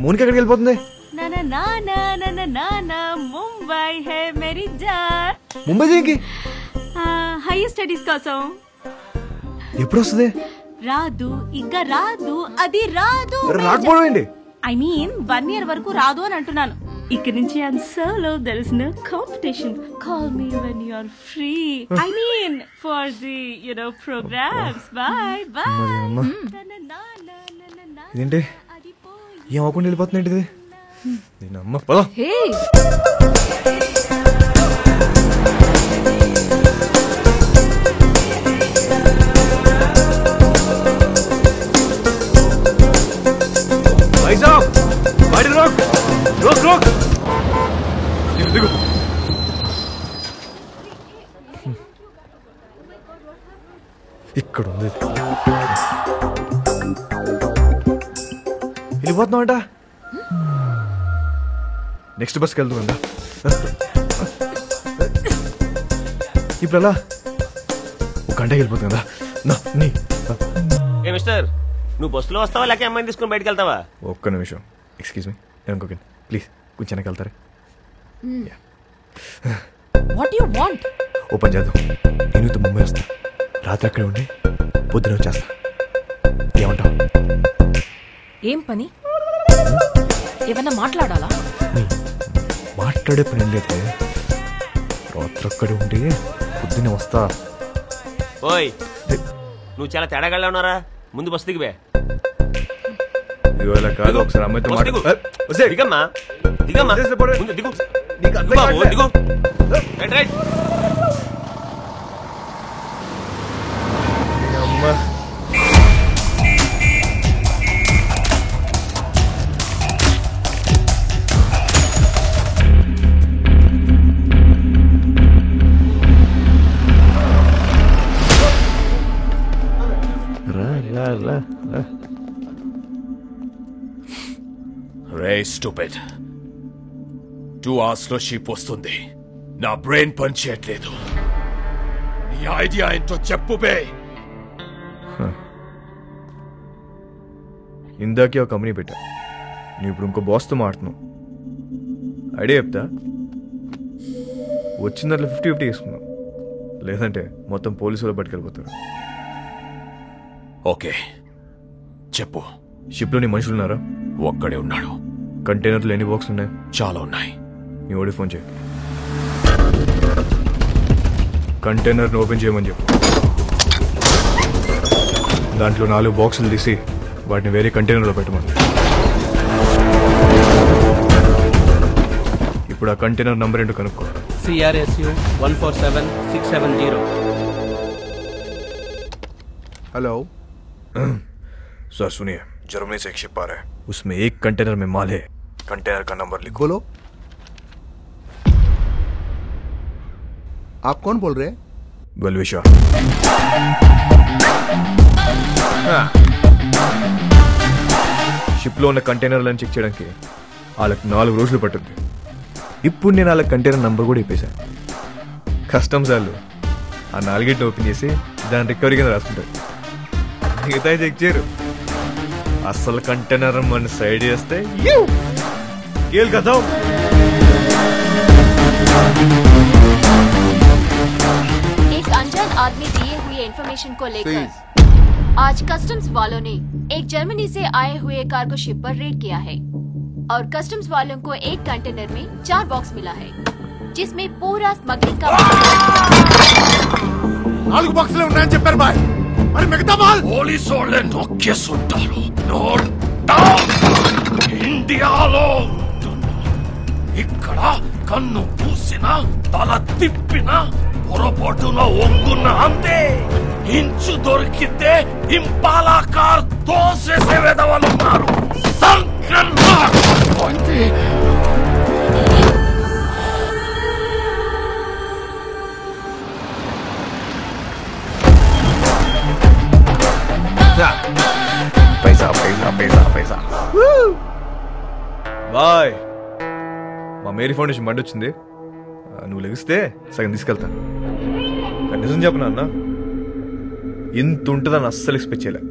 Speaker 3: మోనిక ఎక్కడికి వెళ్ళిపోతుంది?
Speaker 6: ముంబై హే మేరీ జాన్.
Speaker 3: ముంబై దేనికి?
Speaker 6: హైయర్ స్టడీస్ కోసం.
Speaker 3: ఎప్పుడు వస్తుంది?
Speaker 6: రాదు, ఇక రాదు, అది రాదు.
Speaker 3: రాకపోవడం ఏంటి?
Speaker 6: ఐ మీన్ 1 year వరకు రాదు అని అంటున్నాను. ఇక్కడ నుంచి I'm solo, there is no competition. Call me when you are free. I mean for the programs. Bye bye.
Speaker 3: ఇదేంటి ఏం అవ్వకుండా వెళ్ళిపోతుంది ఏంటిది? నేను అమ్మ పదా. ఇక్కడ ఉంది. వెళ్ళిపోతున్నామంట. నెక్స్ట్ బస్కి వెళ్తుందా? ఇప్పుడు అలా ఒక గంటకి వెళ్ళిపోతుంది కదా.
Speaker 13: ఏ మిస్టర్, నువ్వు బస్సులో వస్తావా లేక అమ్మాయిని తీసుకుని బయటకు వెళ్తావా?
Speaker 3: ఒక్క నిమిషం. ఎక్స్క్యూజ్ మీ, ఇంకొక ప్లీజ్ కొంచెం వెనక్కి వెళ్తారా?
Speaker 5: What you want?
Speaker 3: ఓపెన్ చేద్దాం. నేను ముంబై వస్తా, రాత్రి అక్కడే ఉండి పొద్దున వచ్చేస్తా. ఏమంటావు?
Speaker 5: ఏం పని? ఏమన్నా మాట్లాడాలా?
Speaker 3: మాట్లాడే పని లేదు. రాత్రి అక్కడే ఉండి పొద్దునే వస్తా.
Speaker 13: ఓయ్, నువ్వు చాలా తేడాగా ఉన్నారా? ముందు బస్సు దిగిపోయా.
Speaker 3: ఇవాళ కాదు, ఒకసారి అమ్మాయితో
Speaker 13: దిగమ్మా. దిగమ్మా, దిగు బాబు, దిగు. Right right.
Speaker 3: అమ్మా
Speaker 7: రే స్టూపిడ్, 2 hours లో షిప్ వస్తుంది. నా బ్రెయిన్ పని చేయట్లేదు. నీ ఐడియా ఏంటో చెప్పు బే.
Speaker 3: ఇందాకే ఒక కంపెనీ పెట్టా, నువ్వు ఇప్పుడు ఇంకో బాస్తో మాడుతున్నావు. ఐడియా చెప్తా. వచ్చిన దాంట్లో 50-50 వేసుకున్నావు, లేదంటే మొత్తం పోలీసులు పట్టుకెళ్ళిపోతారు.
Speaker 7: ఓకే చెప్పు.
Speaker 3: షిప్లో నీ మనుషులు ఉన్నారా?
Speaker 7: ఒక్కడే ఉన్నాడు.
Speaker 3: కంటైనర్లు ఎన్ని బాక్స్ ఉన్నాయి?
Speaker 7: చాలా ఉన్నాయి.
Speaker 3: నీ ఓడి ఫోన్ చేయి, కంటైనర్ని ఓపెన్ చేయమని చెప్పు. దాంట్లో 4 బాక్సులు తీసి వాటిని వేరే కంటైనర్లో పెట్టమని. ఇప్పుడు ఆ కంటైనర్ నంబర్ ఏంటో కనుక్కో.
Speaker 14: CRSU 147670.
Speaker 12: हेलो
Speaker 3: सर सुनिए, जर्मनी से एक शिप आ रहा है, उसमें एक कंटेनर में माल है. कंटेनर का नंबर लिखो.
Speaker 12: बोलो. आप कौन बोल रहे हैं?
Speaker 3: बलविशा. షిప్లో ఉన్న కంటైనర్లను చెక్ చేయడానికి వాళ్ళకి 4 రోజులు పట్టుద్ది. ఇప్పుడు నేను వాళ్ళ కంటైనర్ నంబర్ కూడా ఇప్పేశాను. కస్టమ్స్ వాళ్ళు ఆ 4గిటిని ఓపెన్ చేసి దాని రికవరీ కింద రాసుకుంటారు. మిగతా చెక్ చేయరు. అసలు కంటైనర్ మన సైడ్ చేస్తే खेल खत्म।
Speaker 11: एक अनजान आदमी दिए हुए इंफॉर्मेशन को लेकर आज कस्टम्स वालों ने एक जर्मनी से आए हुए कार्गो शिप पर रेड किया है और कस्टम्स वालों को एक कंटेनर में 4 बॉक्स मिला है जिसमें पूरा स्मगलिंग का
Speaker 7: 4 బాక్సులు ఉన్నాయని చెప్పారు బాయ్, మరి మిగతా మాల్ పోలీసు వాళ్ళే నొక్కేసుంటారు. Note down. ఇండియాలో ఇక్కడ కన్ను పూసినా తల తిప్పినా పొరపాటున ఒంగున్న అంతే. ఇంచు దొరికితే ఇంపాలా కార్ తోసేసే వెదవలున్నారు.
Speaker 3: पैसा पैसा पैसा पैसा బాయ్. మా మేరీ ఫౌండేషన్ బండి వచ్చింది, నువ్వు లెగిస్తే సగం తీసుకెళ్తా. నిజం చెప్పనా అన్న, ఇంత ఉంటుందని అస్సలు ఎక్స్పెక్ట్ చేయలే.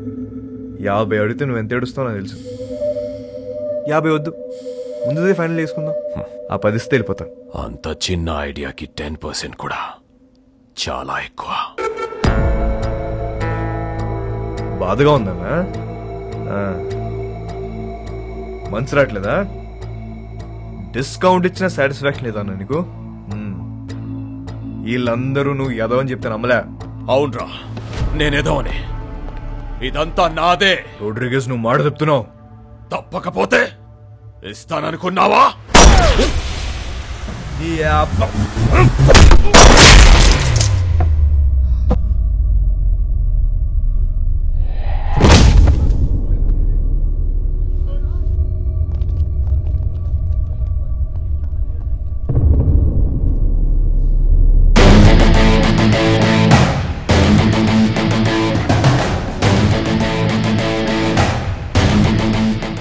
Speaker 3: 50 అడిగితే నువ్వు ఎంత ఏడుస్తావు నాకు తెలుసు. 50 వద్దు, ముందుదే ఫైనల్ చేసుకుందాం. ఆ 10 ఇస్తే వెళ్ళిపోతా.
Speaker 7: అంత చిన్న ఐడియాకి 10% కూడా చాలా ఎక్కువ.
Speaker 3: బాధగా ఉందన్నా, మనసు రావట్లేదా? డిస్కౌంట్ ఇచ్చిన సాటిస్ఫాక్షన్ లేదా నీకు? వీళ్ళందరూ నువ్వు ఎదవని చెప్తే నమ్మలే.
Speaker 7: అవునరా, నేనేదోని. ఇదంతా నాదే.
Speaker 3: రోడ్రిగేస్, నువ్వు మాట చెప్తున్నావు.
Speaker 7: తప్పకపోతే ఇస్తాననుకున్నావా?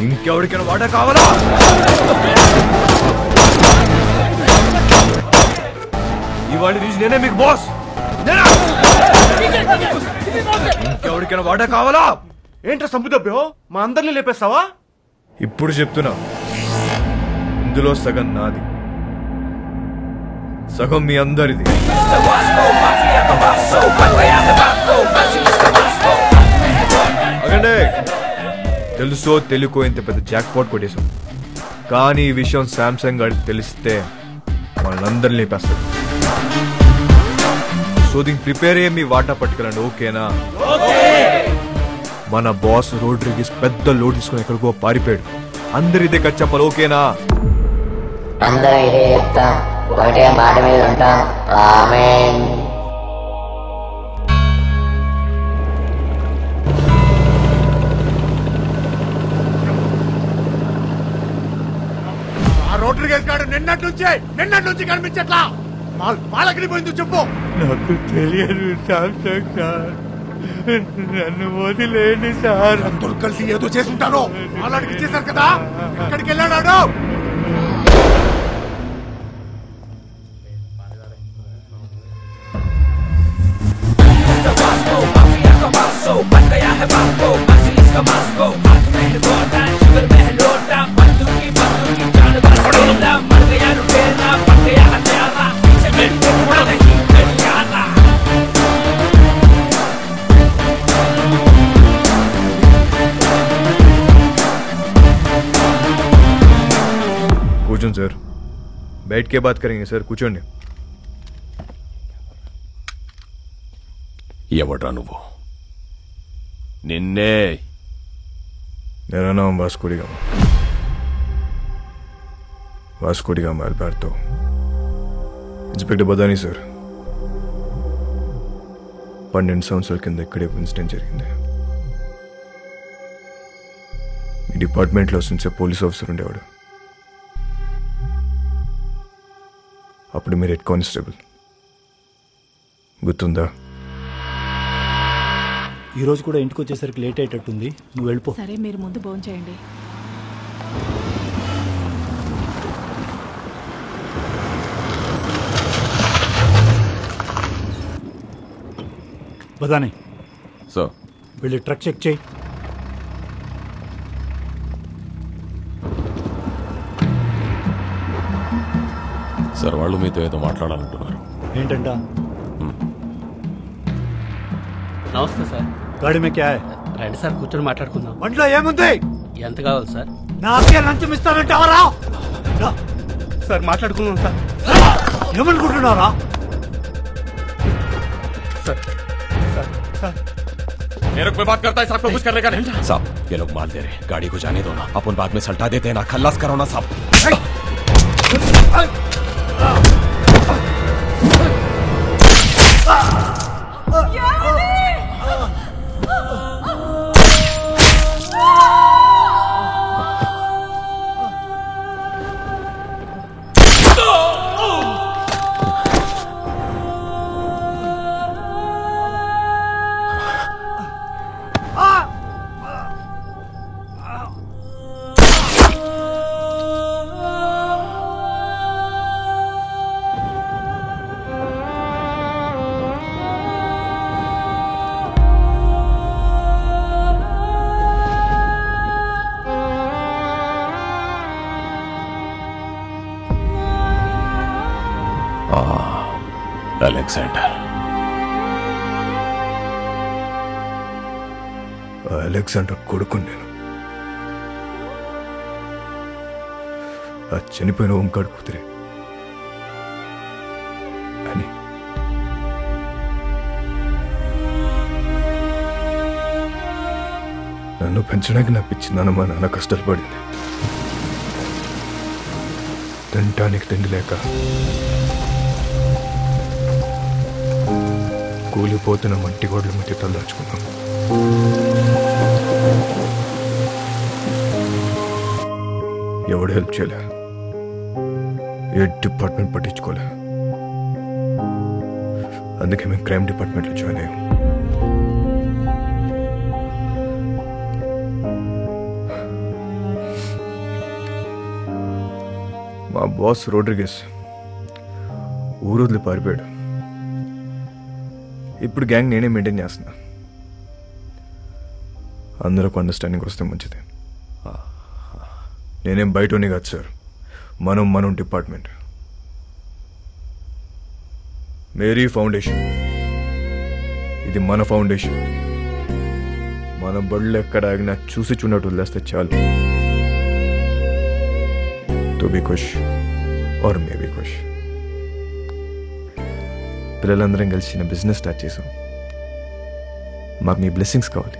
Speaker 3: ఇంకెవరికైనా వాటా కావాలా? ఇవాళ నుంచి నేనే మీకు బాస్. ఇంకెవరికైనా వాటా కావాలా?
Speaker 15: ఏంట్రా సంపుదబ్బో, మా అందరినీ లేపేస్తావా?
Speaker 3: ఇప్పుడు చెప్తున్నా, ఇందులో సగం నాది, సగం మీ అందరిది. అగండి, తెలుసో తెలుకో ఇంత పెద్ద జాక్ పాట్ కొట్టేశాం, కానీ ఈ విషయం శాంసంగ్ గారికి తెలిస్తే వాళ్ళందరినీ లేపేస్తారు. సో దీనికి ప్రిపేర్ అయ్యే మీ వాటా పట్టుకెళ్ళండి, ఓకేనా? మన బాస్ రోడ్రిగేస్ పెద్ద లోడ్ తీసుకుని ఎక్కడికో పారిపోయాడు. అందరు ఇదే కట్ చెప్పాలి, ఓకేనా?
Speaker 16: అందరూ ఇదే చెప్తాం, ఒకటే మాట మీద ఉంటాం. ఆమేన్.
Speaker 7: రోడ్రిగేస్ గారు నిన్నటి నుంచి కనిపించట్లా. వాళ్ళకి పోయింది చెప్పు.
Speaker 15: నాకు తెలియదు శాంసంగ్ సార్, నన్ను వదిలేండి సార్.
Speaker 7: అందరూ కలిసి ఏదో చేసుంటారో. వాళ్ళకి చేశారు కదా, ఎక్కడికి వెళ్ళాడు?
Speaker 3: కూర్చోండి సార్, बैठ के बात करेंगे సార్. కూర్చోండి.
Speaker 7: ఎవడ్రా నువ్వు? నిన్నే.
Speaker 3: मेरा नाम Vasco D gamma, Vasco D gamma Alberto. Inspector Badani sir, 12 సంవత్సరాల కింద ఇక్కడే ఇన్సిడెంట్ జరిగింది. ఈ డిపార్ట్మెంట్లో నుంచే పోలీస్ ఆఫీసర్ ఉండేవాడు. అప్పుడు మీరు హెడ్ కానిస్టేబుల్, గుర్తుందా?
Speaker 9: ఈరోజు కూడా ఇంటికి వచ్చేసరికి లేట్ అయ్యేటట్టుంది, నువ్వు వెళ్ళిపో.
Speaker 10: సరే, మీరు ముందు భోజనం చేయండి.
Speaker 9: బదాని
Speaker 8: సార్,
Speaker 9: వెళ్ళి ట్రక్ చెక్ చేయి.
Speaker 8: సార్ వాళ్ళు మీతో ఏదో మాట్లాడాలంటున్నారు.
Speaker 9: ఏంటంట?
Speaker 14: నమస్తే సార్.
Speaker 9: గాడి మే క్యా హై?
Speaker 14: రండి సార్ కూర్చొని మాట్లాడుకుందాం.
Speaker 9: బండిలో ఏముంది?
Speaker 14: ఎంత కావాలి సార్?
Speaker 9: నాకే లంచం ఇస్తానంటావరా? సార్ మాట్లాడుకుందాం సార్. ఏమనుకుంటున్నారా?
Speaker 8: मेरे को बात करता है साहब को कुछ करने का नहीं। साहब ये लोग माल दे रहे, गाड़ी को जाने दो ना, अपन बाद में सल्टा देते हैं ना, खल्लास करो ना साहब।
Speaker 3: అలెగ్జాండర్ కొడుకు నేను. ఆ చనిపోయిన ఓంకాడు కూతురే అని. నన్ను పెంచడానికి నా పిచ్చి నాన్న మా నాన్న కష్టాలు పడింది. తినటానికి తిండి లేక కూలిపోతున్న మట్టి గోడల మధ్య తల్లాచుకున్నాం. ఎవడు హెల్ప్ చేయలే, ఏ డిపార్ట్మెంట్ పట్టించుకోలే. అందుకే మేము క్రైమ్ డిపార్ట్మెంట్లో జాయిన్ అయ్యాం. మా బాస్ రోడ్రిగస్ ఊరొదిలి పారిపోయాడు. ఇప్పుడు గ్యాంగ్ నేనే మెయింటైన్ చేస్తున్నా. అందరికి అండర్స్టాండింగ్ వస్తే మంచిది. నేనేం బయటనే కాదు సార్, మనం డిపార్ట్మెంట్. మేరీ ఫౌండేషన్, ఇది మన ఫౌండేషన్. మన బళ్ళు ఎక్కడ ఆగినా చూసి చూడట్టు వదిలేస్తే చాలు. తో బి ఖుష్ ఆర్ మే బి ఖుష్. పిల్లలందరం కలిసి చిన్న బిజినెస్ స్టార్ట్ చేసాం. మాకు మీ బ్లెస్సింగ్స్ కావాలి.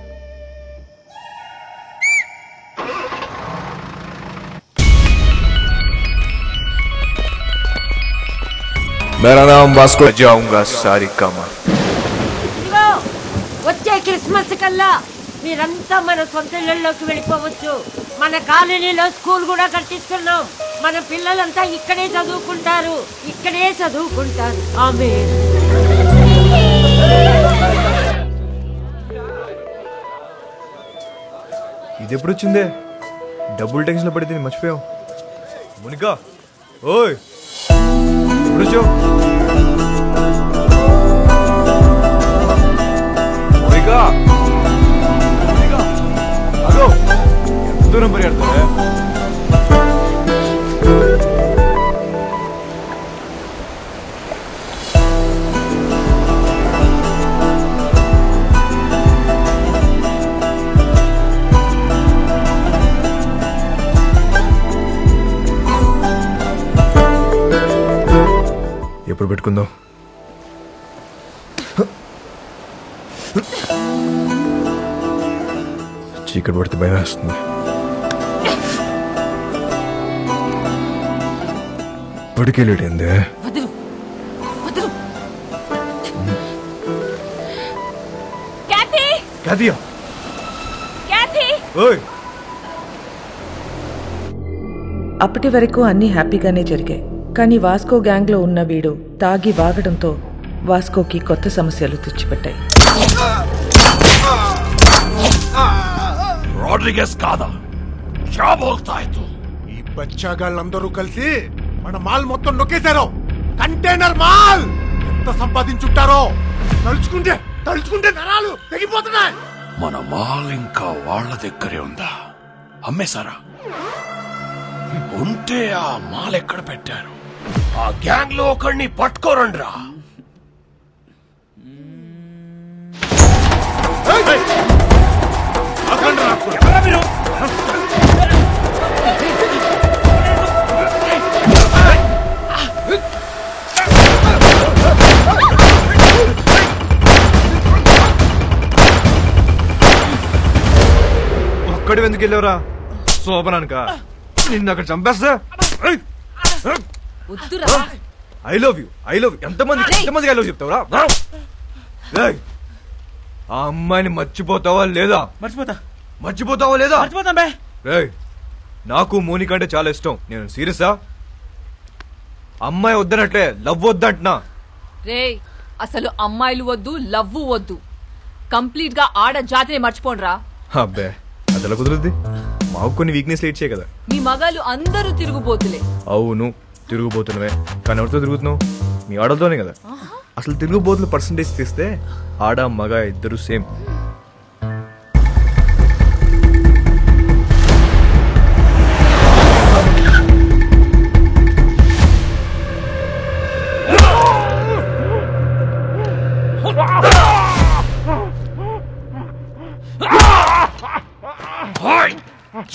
Speaker 3: मेरा नाम वास्को जाऊंगा सारी कामा.
Speaker 17: వచ్చే క్రిస్మస్ కల్లా మీరంతా మన సొంత ఇళ్లలోకి వెళ్ళిపోవచ్చు. మన కాలనీలో స్కూల్ కూడా కట్టిస్తున్నాం. మన పిల్లలంతా ఇక్కడే చదువుకుంటారు. ఆమేన్.
Speaker 3: ఇది ఎప్పుడు వచ్చిందే? డబుల్ టెన్షన్ పడితే మర్చిపోయాం. మునికా ఓయ్ ఎప్పుడు మునికా అదో ఎంత దూరం పరిగెడతావే? ఎప్పుడు పెట్టుకుందాం? చీకటి పడితే భయం వేస్తుంది. ఇప్పటికే లేట్ అయిందే.
Speaker 1: అప్పటి వరకు అన్నీ హ్యాపీగానే జరిగాయి. కానీ వాస్కో గ్యాంగ్లో ఉన్న వీడు తాగి వాగడంతో వాస్కోకి కొత్త సమస్యలు తెచ్చిపెట్టాయి.
Speaker 7: రోడ్రిగస్ కాదా? క్యా బోల్తా హై తు?
Speaker 12: ఈ బచ్చాగాళ్ళందరూ కలిసి మన మాల్ మొత్తం నొక్కేశారు. కంటైనర్ మాల్ ఎంత సంపాదించుంటారో తలుచుకుంటే నరాలు తెగిపోతున్నాయి.
Speaker 7: మన మాల్ ఇంకా వాళ్ళ దగ్గరే ఉందా? అమ్మేశారా? ఉంటే ఆ మాల్ ఎక్కడ పెట్టారు? ఆ గ్యాంగ్ లో ఒకడిని పట్టుకోరండ్రా.
Speaker 3: ఒక్కడి ఎందుకు వెళ్ళావురా శోభనానిక? నిన్ను అక్కడ చంపేస్తా. ఐ లవ్ యూ ఎంతమందికి ఐ లవ్ చెప్తావురా? ఆ అమ్మాయిని మర్చిపోతావా లేదా? మర్చిపోతావా లేదా? నాకు మోనిక అంటే చాలా ఇష్టం. నేను సీరియసా? అమ్మాయి వద్దనట్లే, లవ్ వద్దంటున్నా.
Speaker 5: రే అసలు అమ్మాయిలు వద్దు, లవ్వు వద్దు. కంప్లీట్ గా ఆడ జాతిని మర్చిపోండ్రా.
Speaker 3: అబ్బే అదెలా కుదురుద్ది? మాకు కొన్ని వీక్నెస్ లేట్ చేయ కదా.
Speaker 5: మీ మగాళ్ళు అందరూ తిరుగుబోతులే.
Speaker 3: అవును తిరుగుబోతున్నవే, కానీ ఎవరితో తిరుగుతున్నావు? మీ ఆడలతోనే కదా. అసలు తిరుగుబోతుల పర్సంటేజ్ తీస్తే ఆడ మగ ఇద్దరు సేమ్.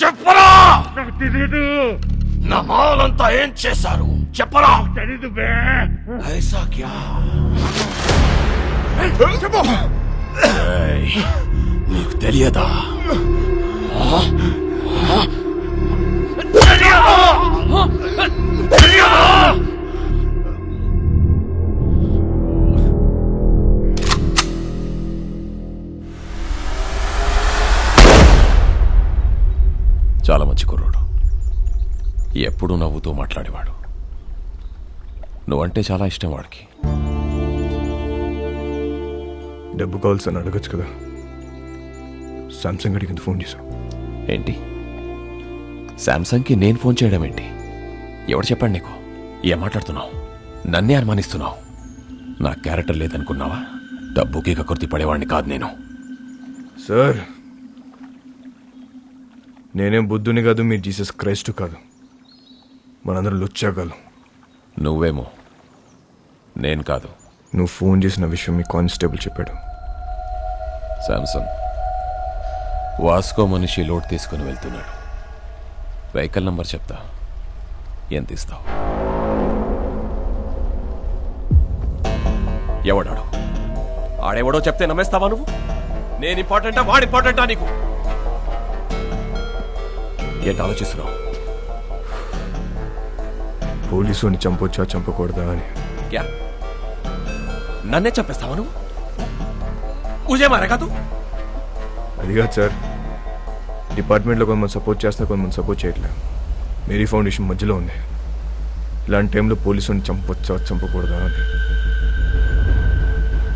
Speaker 7: చెప్పరా, నా మాలంతా ఏం చేశారు చెప్పరా? తెలీదు బే. ఐసా క్యా? నీకు తెలియదా? చాలా మంచి కుర్రోడు, ఎప్పుడూ నవ్వుతూ మాట్లాడేవాడు. నువ్వంటే చాలా ఇష్టం వాడికి.
Speaker 3: డబ్బు కావాల్సి అని అడగచ్చు కదా. సామ్సంగ్ అడిగింది ఫోన్ చేశావు
Speaker 7: ఏంటి? శాంసంగ్కి నేను ఫోన్ చేయడం ఏంటి? ఎవడు చెప్పాడు నీకు? ఏం మాట్లాడుతున్నావు? నన్నే అనుమానిస్తున్నావు. నా క్యారెక్టర్ లేదనుకున్నావా? డబ్బుకి కకృతి పడేవాడిని కాదు నేను.
Speaker 3: సార్ నేనేం బుద్ధుని కాదు, మీ జీసస్ క్రైస్ట్ కాదు. మనందరం లుచ్చాగాలు.
Speaker 7: నువ్వేమో, నేను కాదు.
Speaker 3: నువ్వు ఫోన్ చేసిన విషయం మీ కానిస్టేబుల్ చెప్పాడు.
Speaker 7: శాంసంగ్ వాస్కో మనిషి లోడ్ తీసుకుని వెళ్తున్నాడు. వెహికల్ నంబర్ చెప్తా, ఎంత ఇస్తావు? ఎవడాడు? ఆడెవడో చెప్తే నమ్మేస్తావా నువ్వు? నేను ఇంపార్టెంటా వాడు ఇంపార్టెంటా నీకు? ఏంటి ఆలోచిస్తున్నావు?
Speaker 3: పోలీసుని చంపొచ్చా చంపకూడదా అని.
Speaker 7: క్యా నన్నే చంపేస్తావా నువ్వు? ఊజే మారేగా తూ?
Speaker 3: అది కాదు సార్, డిపార్ట్మెంట్లో కొంతమంది సపోర్ట్ చేస్తున్నా, కొంతమంది సపోర్ట్ చేయట్లేదు. మేరీ ఫౌండేషన్ మధ్యలో ఉంది. ఇలాంటి టైంలో పోలీసుని చంపొచ్చా చంపకూడదా అని.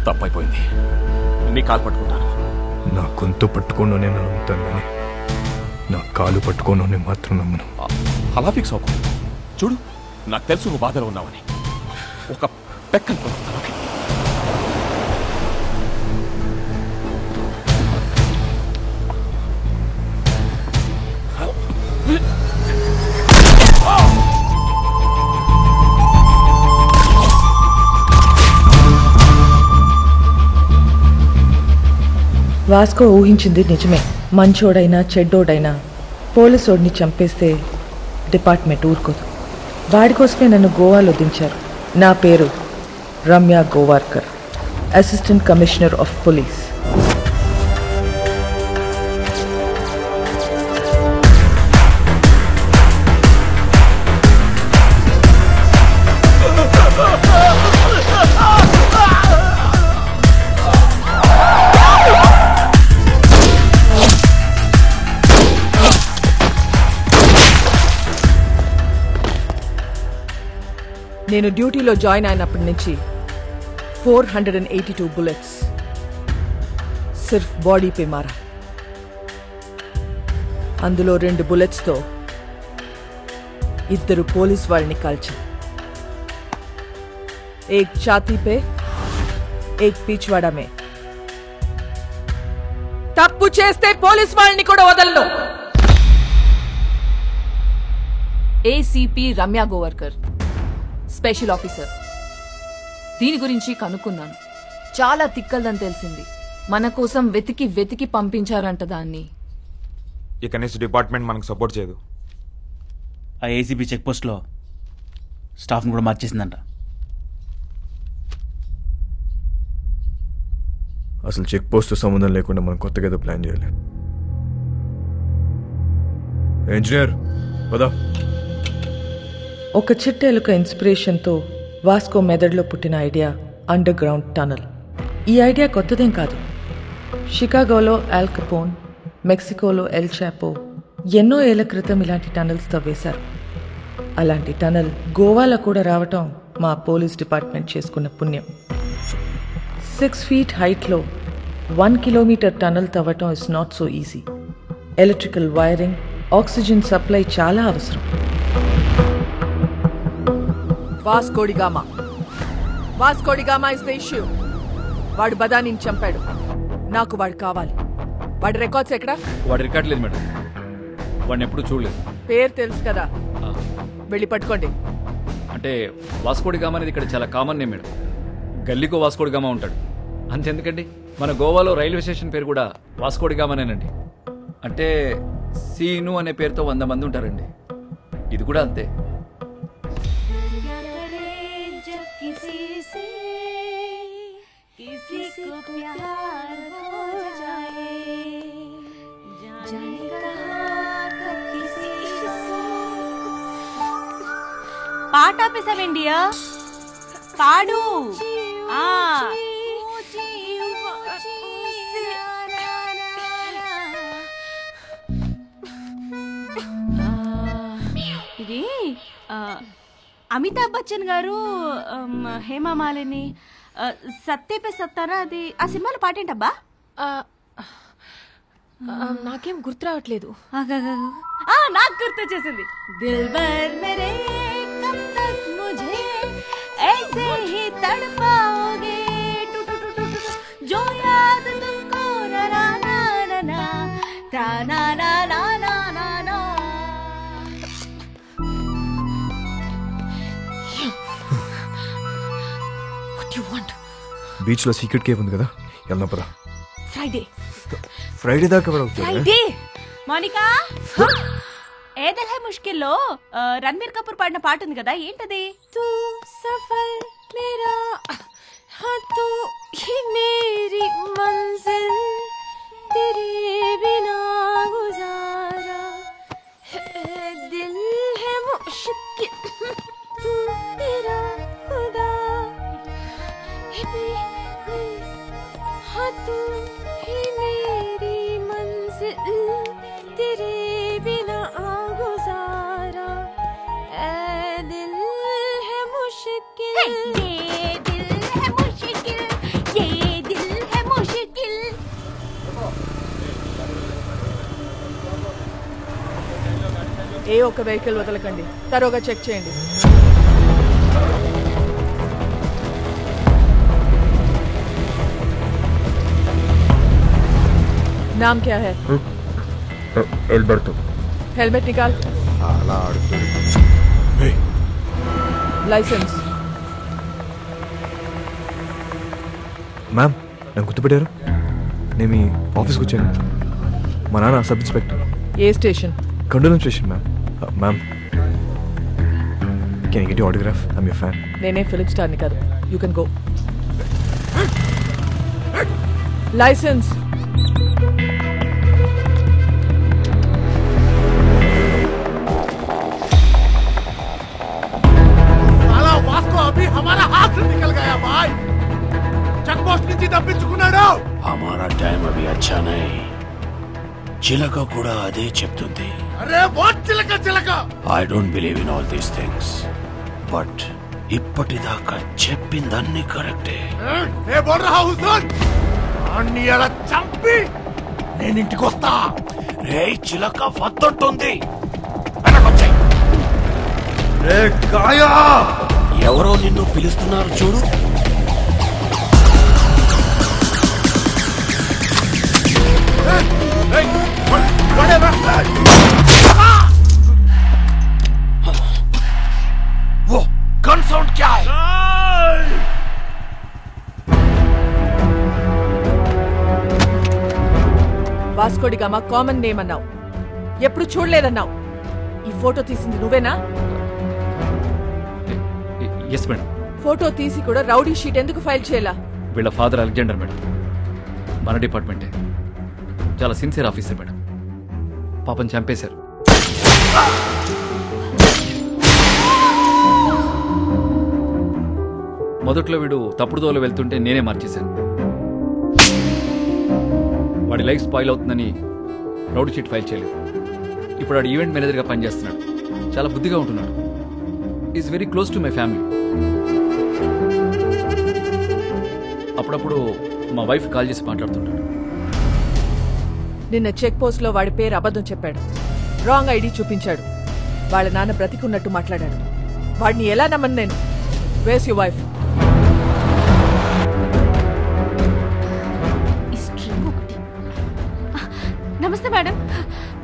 Speaker 7: తప్పైపోయింది. నీ కాలు పట్టుకుంటాను.
Speaker 3: నా గొంతు పట్టుకోను నేను నమ్ముతాను, కానీ నా కాలు పట్టుకోను నేను మాత్రం నమ్మను.
Speaker 7: అలా ఫిక్స్ అవ్వకు. చూడు, నాకు తెలుసు నువ్వు బాధలో ఉన్నావని. ఒక పెక్కను కొనుస్తాను.
Speaker 1: వాస్కో ఊహించింది నిజమే. మంచోడైనా చెడ్డోడైనా పోలీసోడిని చంపేస్తే డిపార్ట్మెంట్ ఊరుకోదు. వాడి కోసమే నన్ను గోవాలో దించారు. నా పేరు Ramya Govarkar, assistant commissioner of police. నేను డ్యూటీలో జాయిన్ అయినప్పటి నుంచి 482 బుల్లెట్స్ సిర్ఫ్ బాడీ పే మారా. అందులో 2 బుల్లెట్స్తో 2 పోలీస్ వాళ్ళని కాల్చా. ఏక్ ఛాతీ పే, ఏక్ పీచ్వాడా మే. తప్పు చేస్తే పోలీస్ వాళ్ళని కూడా వదలను.
Speaker 5: ACP Ramya Govarkar, special officer. దీని గురించి కనుక్కున్నాను. చాలా తిక్కల్దని తెలిసింది. మన కోసం వెతికి వెతికి పంపించారంట దాన్ని.
Speaker 18: ఇక నెక్స్ట్ డిపార్ట్మెంట్ మనకు సపోర్ట్ చేయదు.
Speaker 14: ఆ ఏసీబీ చెక్ పోస్ట్లో స్టాఫ్ని కూడా మార్చేసిందంట.
Speaker 3: అసలు చెక్ పోస్ట్ సంబంధం లేకుండా మనం కొత్తగా ఏదో ప్లాన్ చేయాలి. ఇంజనీర్ పదా.
Speaker 1: ఒక చిట్టెలుక ఇన్స్పిరేషన్తో వాస్కో మెదడులో పుట్టిన ఐడియా అండర్ గ్రౌండ్ టనల్. ఈ ఐడియా కొత్తదేం కాదు. షికాగోలో ఆల్ కపోన్, మెక్సికోలో ఎల్ చాపో ఎన్నో ఏళ్ల క్రితం ఇలాంటి టనల్స్ తవ్వేశారు. అలాంటి టనల్ గోవాలో కూడా రావటం మా పోలీస్ డిపార్ట్మెంట్ చేసుకున్న పుణ్యం. 6 feet హైట్లో 1 kilometer టనల్ తవ్వటం is not so easy. Electrical wiring, oxygen supply చాలా అవసరం.
Speaker 19: Vasco da Gama is the issue. వాడు బదానిని చంపాడు. నాకు వాడు కావాలి. వాడి రికార్డ్స్ ఎక్కడ?
Speaker 2: వాడి రికార్డ్ లేదు మేడం. వాడిని ఎప్పుడు చూడలేదు.
Speaker 19: పేరు తెలుసు కదా, వెళ్ళి పట్టుకోండి.
Speaker 2: అంటే వాస్కోడిగామా అనేది ఇక్కడ చాలా కామన్ నేమ్ మేడం. గల్లీకో వాస్కోడిగామా ఉంటాడు. అంతెందుకండి, మన గోవాలో రైల్వే స్టేషన్ పేరు కూడా వాస్కోడిగామానేనండి. అంటే సీను అనే పేరుతో 100 మంది ఉంటారండి. ఇది కూడా అంతే.
Speaker 6: పాట ఆపేసావేండియా? పాడు. ఇది అమితాబ్ బచ్చన్ గారు, హేమమాలిని, సత్యపే సత్తారా, అది ఆ సినిమాలో పాటేంటబ్బా?
Speaker 10: నాకేం గుర్తు రావట్లేదు.
Speaker 6: నాకు గుర్తు వచ్చేసింది. దిల్బర్ మేరే కబ్ తక్ ముझे ऐसे ही तड़पाओगे जो याद तुमको ना ना ना ना ता ना ना ना ना ना ना.
Speaker 10: What do you want?
Speaker 3: Beach లో సీక్రెట్ కేవ్ ఉంది కదా, వెళ్దాం పదా.
Speaker 6: ఫ్రైడే
Speaker 3: దాకా
Speaker 6: ఫ్రైడే. మోనికా, ఏ దిల్ హై ముష్కిల్లో రణబీర్ కపూర్ పాడిన పాట ఉంది కదా, ఏంటది?
Speaker 10: తూ సఫర్ మేరా हाँ तू ही मेरी मंजिल तेरे बिना गुजारा दिल है मुश्किल तू मेरा खुदा हाँ तू ही मेरी मंजिल तेरे बिना गुजारा दिल है मुश्किल.
Speaker 19: ఏ ఒక్క వెహికల్ వదలకండి. తరోగా చెక్ చేయండి. नाम क्या है?
Speaker 3: एल्बर्टो.
Speaker 19: हेलमेट निकाल. लाइसेंस.
Speaker 3: మ్యామ్, నన్ను గుర్తుపెట్టారు? నేను మీ ఆఫీస్కి వచ్చాను. మా నాన్న sub inspector.
Speaker 19: A station?
Speaker 3: కండోలం station ma'am. Ma'am, can I get your autograph? I am your fan.
Speaker 19: నేనే ఫిలిం స్టార్ని కాదు. You can go. లైసెన్స్.
Speaker 12: साला वास्को अभी हमारा हाथ से निकल गया भाई. चेक पोस्ट నుంచి తప్పించుకున్నాడు.
Speaker 7: हमारा टाइम अभी अच्छा नहीं. చిలక కూడా అదే చెప్తుంది.
Speaker 12: అరే వాట్ చిలక చిలక.
Speaker 7: I don't believe in all these things. But ఇప్పటిదాకా చెప్పిందన్నీ కరెక్టే.
Speaker 12: ఏ బోల్ రహా హూ సున్. అన్ని అలా చంపి నేను ఇంటికి వస్తా.
Speaker 7: రే చిలక వద్దంటుంది. వెనకొచ్చాయి.
Speaker 12: రే కాయా,
Speaker 7: ఎవరో నిన్ను పిలుస్తున్నారు చూడు.
Speaker 12: वो गन साउंड
Speaker 19: కోడిగామ కామన్ నేమ్ అన్నావు, ఎప్పుడు చూడలేదన్నావు. ఈ ఫోటో తీసింది నువ్వేనా?
Speaker 2: Yes madam.
Speaker 19: ఫోటో తీసి కూడా రౌడీ షీట్ ఎందుకు ఫైల్ చేయాలా?
Speaker 2: వీళ్ళ ఫాదర్ అలెగ్జాండర్ మేడం, మన డిపార్ట్మెంటే. చాలా సిన్సియర్ ఆఫీసర్ మేడం. పాపం చంపేశారు. మొదట్లో వీడు తప్పుడు దోవలో వెళ్తుంటే నేనే మార్చేశాను. వాడి లైఫ్ స్పాయిల్ అవుతుందని రౌడీ షీట్ ఫైల్ చేయలేదు. ఇప్పుడు వాడు ఈవెంట్ మేనేజర్గా పనిచేస్తున్నాడు. చాలా బుద్ధిగా ఉంటున్నాడు. Is very close to my family. అప్పుడప్పుడు మా వైఫ్ కాల్ చేసి మాట్లాడుతుంటాడు.
Speaker 19: నిన్న చెక్ పోస్ట్ లో వాడి పేరు అబద్ధం చెప్పాడు, రాంగ్ ఐడి చూపించాడు. వాళ్ళ నాన్న బ్రతికున్నట్టు మాట్లాడాడు. వాడిని ఎలా నమ్మను నేను? Where's your wife?
Speaker 6: నమస్తే మేడం,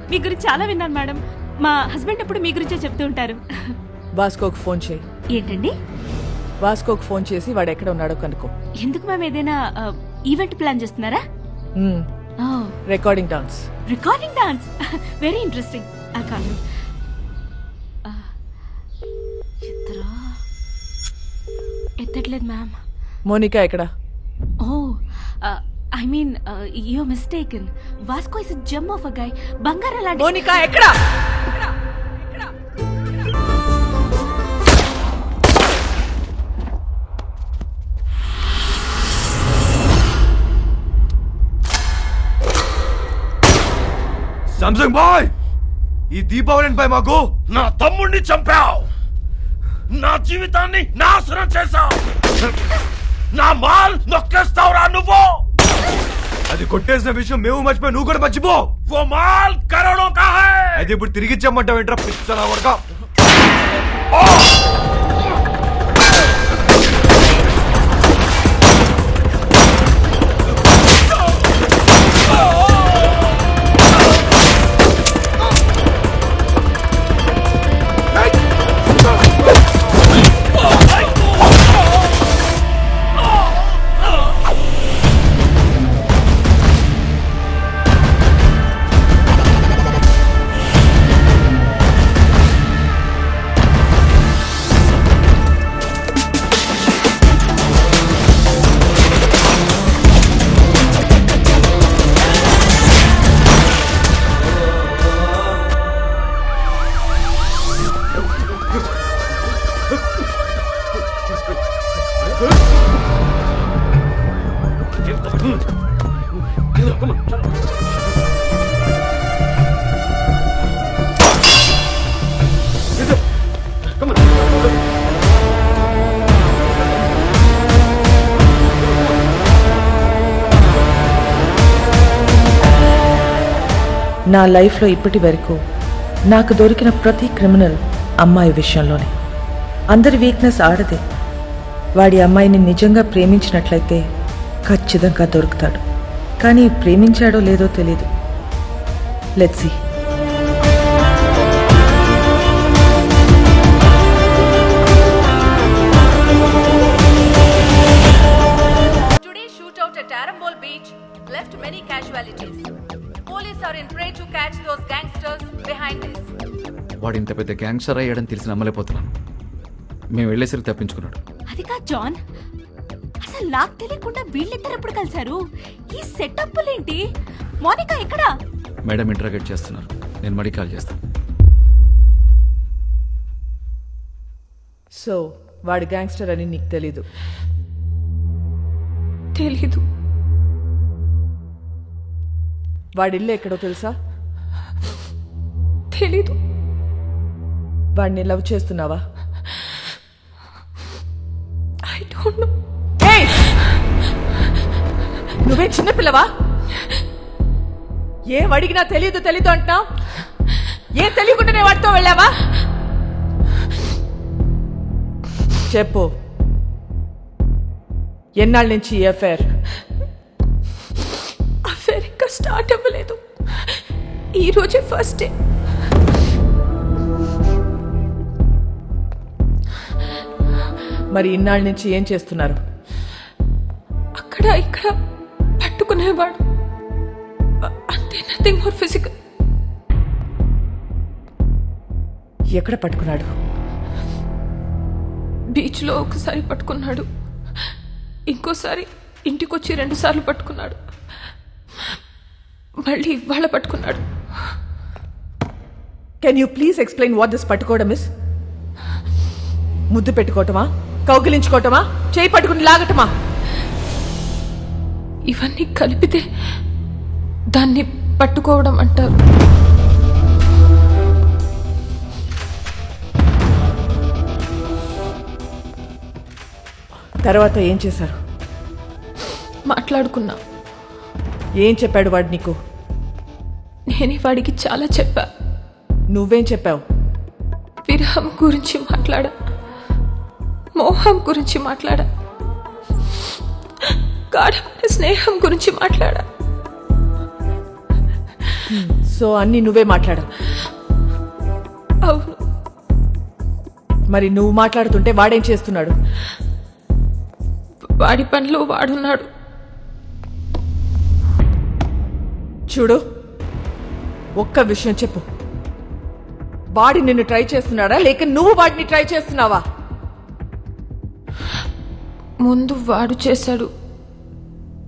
Speaker 6: మీ గురించి చాలా విన్నాను మేడం. మా హస్బెండ్ ఎప్పుడు మీ గురించే చెప్తూ ఉంటారు.
Speaker 19: వాస్కోకి ఫోన్ చేయి.
Speaker 6: ఏంటండి?
Speaker 19: వాస్కోకి ఫోన్ చేసి వాడు ఎక్కడ ఉన్నాడో కనుక్కో.
Speaker 6: ఎందుకు మ్యామ్? ఏదైనా ఈవెంట్ ప్లాన్ చేస్తున్నారా?
Speaker 19: Recording dance.
Speaker 6: Recording dance, very interesting. ఎత్తట్లేదు మ్యామ్.
Speaker 19: మోనికా ఎక్కడ?
Speaker 6: Oh I mean you mistaken. Vasco is gem of a guy. బంగారం లాంటి.
Speaker 19: మోనికా ఎక్కడ?
Speaker 3: సామ్సంగ్ బాయ్, ఈ దీపావళిపై మాకు
Speaker 7: నా తమ్ముడిని చంపావు, నా జీవితాన్ని నాశనం చేశావు, నా మాల్ నొక్కేస్తావురా నువ్వు.
Speaker 3: అది కొట్టేసిన విషయం మేము మర్చిపోయి నువ్వు కూడా మర్చిపో.
Speaker 7: वो माल करोड़ों का है.
Speaker 3: అయితే ఇప్పుడు తిరిగి ఇచ్చామంటావు ఏంట్రా పిచ్చనా వరక?
Speaker 1: నా లైఫ్లో ఇప్పటి వరకు నాకు దొరికిన ప్రతి క్రిమినల్ అమ్మాయి విషయంలోనే. అందరి వీక్నెస్ ఆడదే. వాడి అమ్మాయిని నిజంగా ప్రేమించినట్లయితే ఖచ్చితంగా దొరుకుతాడు. కానీ ప్రేమించాడో లేదో తెలీదు. Let's see.
Speaker 19: Today's shootout at Arambol Beach left many casualties. Police are in prey to catch those gangsters behind this.
Speaker 2: వాడు ఇంత పెద్ద గ్యాంగ్స్టర్ అయ్యాడని తెలిసి నమ్మలేకపోతున్నాను. మేము వెళ్ళేసరికి తప్పించుకున్నాడు.
Speaker 6: అది కాదు జాన్, అసలు నాకు తెలియకుండా వీళ్ళిద్దరు ఎప్పుడు కలిశారు? ఈ సెటప్లేంటి? మోనికా ఎక్కడ?
Speaker 2: మేడం ఇంటరాగేట్ చేస్తున్నారు. నేను మడి కాల్ చేస్తాను.
Speaker 19: సో వాడు గ్యాంగ్స్టర్ అని నీకు తెలీదు?
Speaker 6: తెలీదు.
Speaker 19: వాడి ఇల్లు ఎక్కడో తెలుసా?
Speaker 6: తెలీదు.
Speaker 19: వాడిని లవ్ చేస్తున్నావా?
Speaker 6: I don't know.
Speaker 19: నువ్వే చిన్నపిల్లవా? ఏం అడిగినా తెలీదు తెలీదు అంటున్నావు. ఏం తెలియకుండానే వాడితో వెళ్ళావా? చెప్పు, ఎన్నాళ్ళ నుంచి ఈ అఫైర్
Speaker 6: ఇంకా స్టార్ట్ అవ్వలేదు. ఈ రోజే ఫస్ట్ డే.
Speaker 19: మరి ఇన్నాళ్ళ నుంచి ఏం చేస్తున్నారు?
Speaker 6: అక్కడ ఇక్కడ పట్టుకునేవాడు, అంతే.
Speaker 5: Something more physical.
Speaker 19: ఎక్కడ పట్టుకున్నాడు?
Speaker 5: బీచ్లో ఒకసారి పట్టుకున్నాడు, ఇంకోసారి ఇంటికొచ్చి 2 సార్లు పట్టుకున్నాడు, మళ్ళీ ఇవాళ పట్టుకున్నాడు.
Speaker 19: Can you please explain what this పట్టుకోవడం ఇస్? ముద్దు పెట్టుకోవటమా, కౌగిలించుకోవటమా, చేయి పట్టుకుని లాగటమా?
Speaker 5: ఇవన్నీ కలిపితే దాన్ని పట్టుకోవడం అంటారు.
Speaker 19: తర్వాత ఏం చేశారు?
Speaker 5: మాట్లాడుకున్నా.
Speaker 19: ఏం చెప్పాడు వాడు నీకు?
Speaker 5: నేనే వాడికి చాలా చెప్పా.
Speaker 19: నువ్వేం చెప్పావు?
Speaker 5: విరహం గురించి మాట్లాడా, మోహం గురించి మాట్లాడా, గాఢమైన స్నేహం గురించి మాట్లాడా.
Speaker 19: సో అన్ని నువ్వే మాట్లాడావు?
Speaker 5: అవును.
Speaker 19: మరి నువ్వు మాట్లాడుతుంటే వాడేం చేస్తున్నాడు?
Speaker 5: వాడి పనిలో వాడున్నాడు.
Speaker 19: చూడు, ఒక్క విషయం చెప్పు. వాడి నిన్ను ట్రై చేస్తున్నాడా లేక నువ్వు వాడిని ట్రై చేస్తున్నావా?
Speaker 5: ముందు వాడు చేశాడు,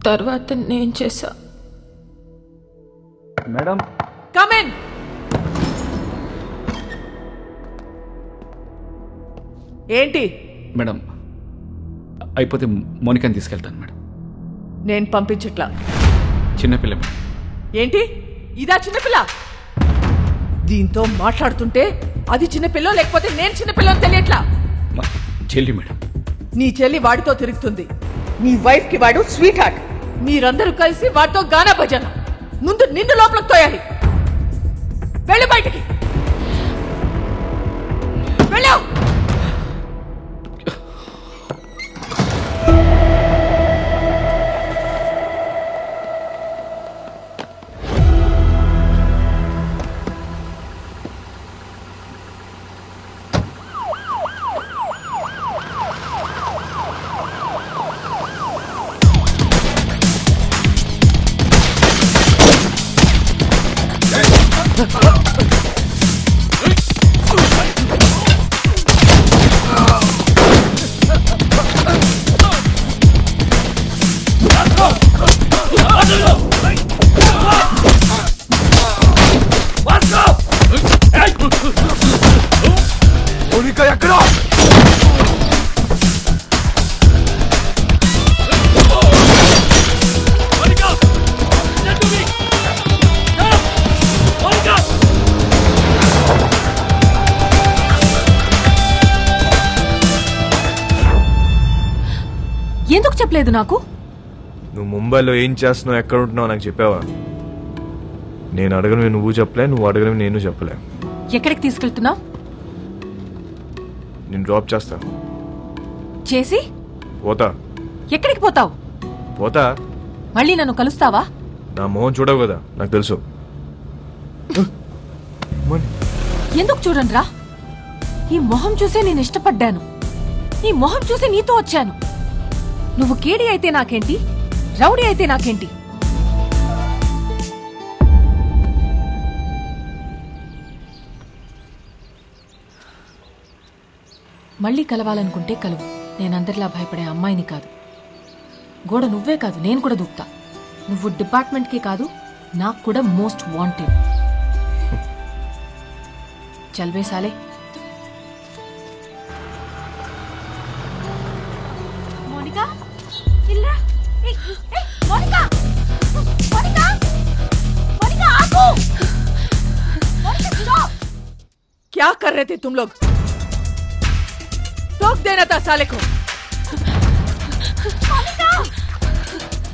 Speaker 5: తర్వాత నేను చేశా.
Speaker 2: Madam,
Speaker 19: come in. ఏంటి?
Speaker 2: మేడం, అయిపోతే మోనికాని తీసుకెళ్తాను మేడం.
Speaker 19: నేను పంపించట్లా.
Speaker 2: చిన్నపిల్ల మేడం.
Speaker 19: ఏంటి ఇదా చిన్నపిల్ల? దీంతో మాట్లాడుతుంటే అది చిన్నపిల్ల లేకపోతే నేను చిన్నపిల్ల తెలియట్లా.
Speaker 2: చెల్లి మేడం.
Speaker 19: నీ చెల్లి వాడితో తిరుగుతుంది, నీ వైఫ్ కి వాడు స్వీట్ హార్ట్. మీరందరూ కలిసి వాడితో గానా భజన. ముందు నిన్ను లోపలికి తోయాలి. వెళ్ళి బయటికి వెళ్ళావు.
Speaker 3: మోనికా ఎక్కడ?
Speaker 6: ఎందుకు చెప్పలేదు నాకు?
Speaker 3: నువ్వు ముంబైలో ఏం చేస్తున్నావు, ఎక్కడ ఉంటున్నావు నాకు చెప్పావా? నేను అడగను నువ్వు చెప్పలే, నువ్వు అడగను నేను చెప్పలే.
Speaker 6: ఎక్కడికి తీసుకెళ్తున్నావు?
Speaker 3: నేను డ్రాప్ చేస్తా.
Speaker 6: చేసి
Speaker 3: పోతా.
Speaker 6: ఎక్కడికి పోతావు?
Speaker 3: పోతా.
Speaker 6: మళ్ళీ నన్ను కలుస్తావా?
Speaker 3: నా మొహం చూడవు కదా, నాకు తెలుసు.
Speaker 6: ఎందుకు చూడండిరా, ఈ మొహం చూసే నేను ఇష్టపడ్డాను. ఈ మొహం చూసి నీతో వచ్చాను. నువ్వు కేడి అయితే నాకేంటి, రౌడీ అయితే నాకేంటి? మళ్ళీ కలవాలనుకుంటే కలువు. నేనందరిలా భయపడే అమ్మాయిని కాదు. గోడ నువ్వే కాదు, నేను కూడా దూకుతా. నువ్వు డిపార్ట్మెంట్కి కాదు, నాకు కూడా మోస్ట్ వాంటెడ్. చల్వే సాలే. మోనికా, ఇల్లా. మోనికా, మోనికా, మోనికా ఆగు. మోనికా स्टॉप.
Speaker 19: क्या कर रहे थे तुम लोग? टोक देना था साले को.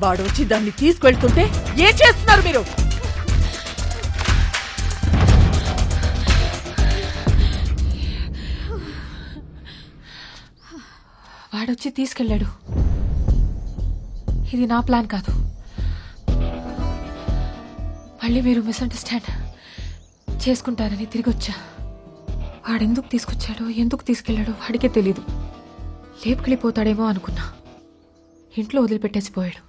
Speaker 19: వాడు వచ్చి దాన్ని తీసుకెళ్తుంటే ఏం చేస్తున్నారు మీరు?
Speaker 5: వాడొచ్చి తీసుకెళ్ళాడు. ఇది నా ప్లాన్ కాదు. మళ్ళీ మీరు మిస్అండర్స్టాండ్ చేసుకుంటారని తిరిగి వచ్చా. వాడెందుకు తీసుకొచ్చాడో ఎందుకు తీసుకెళ్లాడో వాడికే తెలీదు. లేపుకెళ్ళిపోతాడేమో అనుకున్నా. ఇంట్లో వదిలిపెట్టేసిపోయాడు.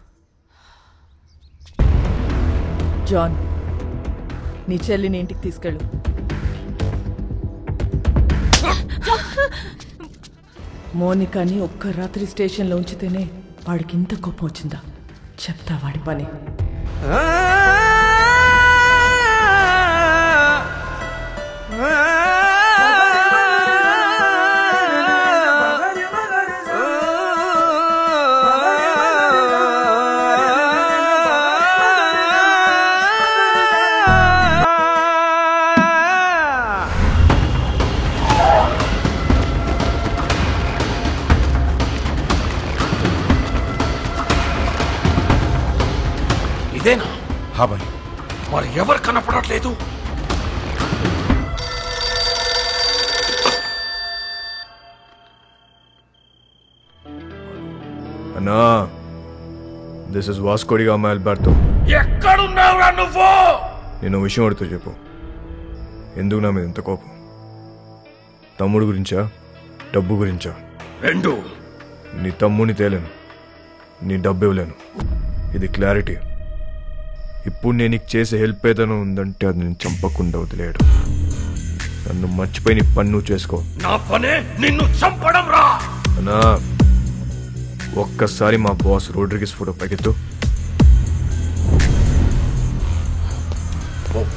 Speaker 19: జాన్, నీ చెల్లిని ఇంటికి తీసుకెళ్ళు. మోనికాని ఒక్క రాత్రి స్టేషన్లో ఉంచితేనే వాడికి ఇంత కోపం వచ్చిందా? చెప్తా వాడి పని.
Speaker 7: ఇదేనా? హా భాయ్. మరి ఎవరు కనపడట్లేదు?
Speaker 3: అన్నా, this is Vasco da Gama Alberto.
Speaker 7: ఎక్కడున్నావురా నువ్వు?
Speaker 3: నేను విషయం అడుగుతూ చెప్పు. ఎందుకు నా మీద ఇంత కోపం? తమ్ముడు గురించా, డబ్బు గురించా?
Speaker 7: రెండు.
Speaker 3: నీ తమ్ముని తేలేను, నీ డబ్బు ఇవ్వలేను. ఇది క్లారిటీ. ఇప్పుడు నేను నీకు చేసే హెల్ప్ ఏదైనా ఉందంటే అది నేను చంపకుండా వదిలేయడు. నన్ను మర్చిపోయి నీ పని నువ్వు చేసుకో.
Speaker 7: నా పనే నిన్ను చంపడం రా.
Speaker 3: అన్నా, ఒక్కసారి మా బాస్ రోడ్రిగిస్ ఫోటో పైకెత్తు.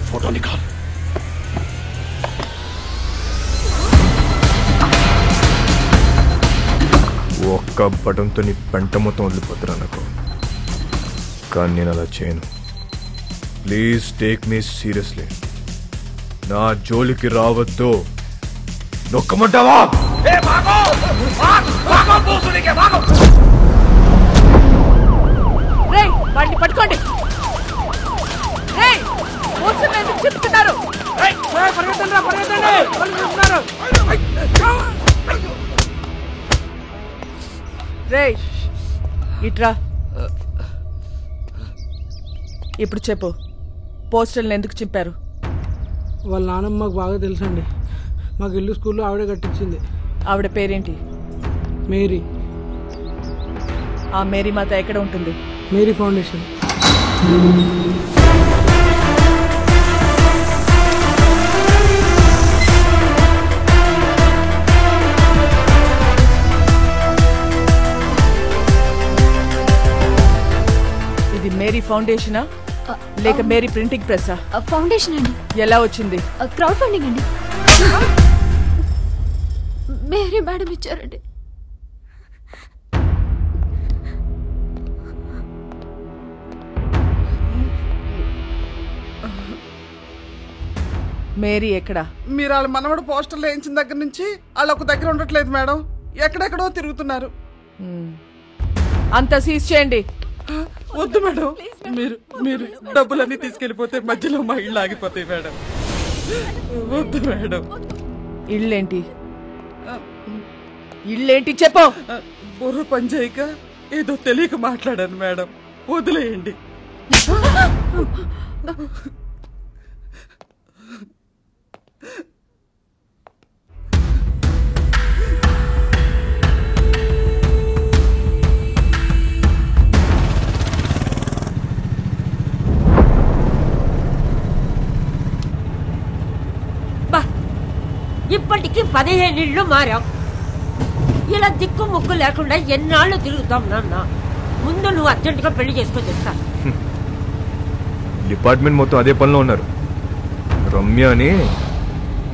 Speaker 7: ఫోటో నికాల్.
Speaker 3: ఒక్క బటన్తో నీ పెంట మొత్తం వదిలిపోతురా నాకు. కానీ నేను అలా చేయను. Please take me seriously. నా జోలికి రావద్దు. నొక్కమంటావా?
Speaker 19: వాడిని పట్టుకోండి. చెప్తున్నారు. రేయ్ ఇట్రా. ఇప్పుడు చెప్పు, పోస్టర్లను ఎందుకు చింపారు?
Speaker 20: వాళ్ళ నాన్నమ్మ మాకు బాగా తెలుసండి. మాకు ఇల్లు స్కూల్లో ఆవిడే కట్టించింది.
Speaker 19: ఆవిడ పేరేంటి?
Speaker 20: మేరీ.
Speaker 19: ఆ మేరీ మాత ఎక్కడ ఉంటుంది?
Speaker 20: Mary foundation.
Speaker 19: ఇది మేరీ ఫౌండేషనా లేక మేరీ ప్రింటింగ్ ప్రెస్సా?
Speaker 11: ఫౌండేషన్ అండి.
Speaker 19: ఎలా వచ్చింది?
Speaker 11: క్రౌడ్ ఫండింగ్ అండి. మేరీ మేడం ఇచ్చారండి.
Speaker 19: మేరీ ఎక్కడా?
Speaker 20: మీరు వాళ్ళ మనవడు పోస్టర్లు వేయించిన దగ్గర నుంచి వాళ్ళు ఒక దగ్గర ఉండట్లేదు మేడం. ఎక్కడెక్కడో తిరుగుతున్నారు.
Speaker 19: అంతా సీజ్ చేయండి.
Speaker 20: వద్దు మేడం, మీరు డబ్బులన్నీ తీసుకెళ్ళిపోతే మధ్యలో మా ఇళ్ళు ఆగిపోతాయి మేడం. వద్దు మేడం.
Speaker 19: ఇళ్ళేంటి? ఇళ్ళేంటి చెప్పు.
Speaker 20: బుర్ర పని చేయక ఏదో తెలియక మాట్లాడాను మేడం. వదిలేయండి.
Speaker 17: ఇప్పటికి 15 ఇళ్ళు మారాం. ఇలా దిక్కు ముక్కు లేకుండా ఎన్నాళ్ళు తిరుగుతాం నాన్న. ముందు నువ్వు అర్జెంటుగా పెళ్లి చేసుకొని చెప్తా.
Speaker 3: డిపార్ట్మెంట్ మొత్తం అదే పనిలో ఉన్నారు. రమ్య అని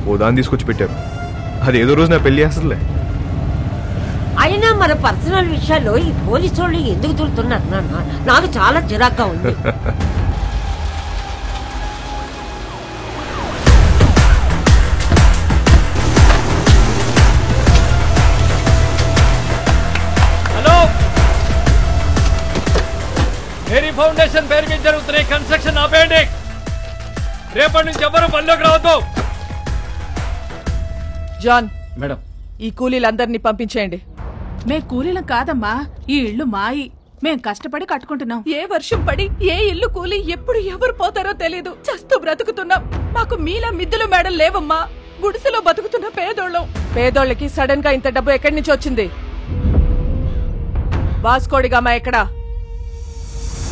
Speaker 3: ఓ దాన్ని తీసుకొచ్చి పెట్టారు. అది ఏదో రోజు నా పెళ్లి చేస్తుందిలే.
Speaker 17: అయినా మన పర్సనల్ విషయాల్లో ఈ పోలీసు వాళ్ళు ఎందుకు తిరుగుతున్నారు నాన్న? నాకు చాలా చిరాగ్గా ఉంది.
Speaker 2: మేరీ ఫౌండేషన్ పేరు మీద జరుగుతున్నాయి కన్స్ట్రక్షన్ ఆపేయండి. రేపటి నుంచి ఎవరు పనిలోకి రావద్దు.
Speaker 19: జాన్
Speaker 2: మేడం,
Speaker 19: ఈ కూలీలందరినీ పంపించేయండి.
Speaker 6: మే కూలీలం కాదమ్మా, ఈ ఇల్లు మాయి. మేం కష్టపడి కట్టుకుంటున్నాం.
Speaker 19: ఏ వర్షం పడి ఏ ఇల్లు కూలి ఎప్పుడు ఎవరు పోతారో తెలీదు. చస్తూ బ్రతుకుతున్నాం. మాకు మీలా మిద్దులు మేడలు లేవమ్మా. గుడిసెలో బతుకుతున్న పేదోళ్ళం. పేదోళ్ళకి సడన్ గా ఇంత డబ్బు ఎక్కడి నుంచి వచ్చింది? వాస్కో డి గామా ఎక్కడా?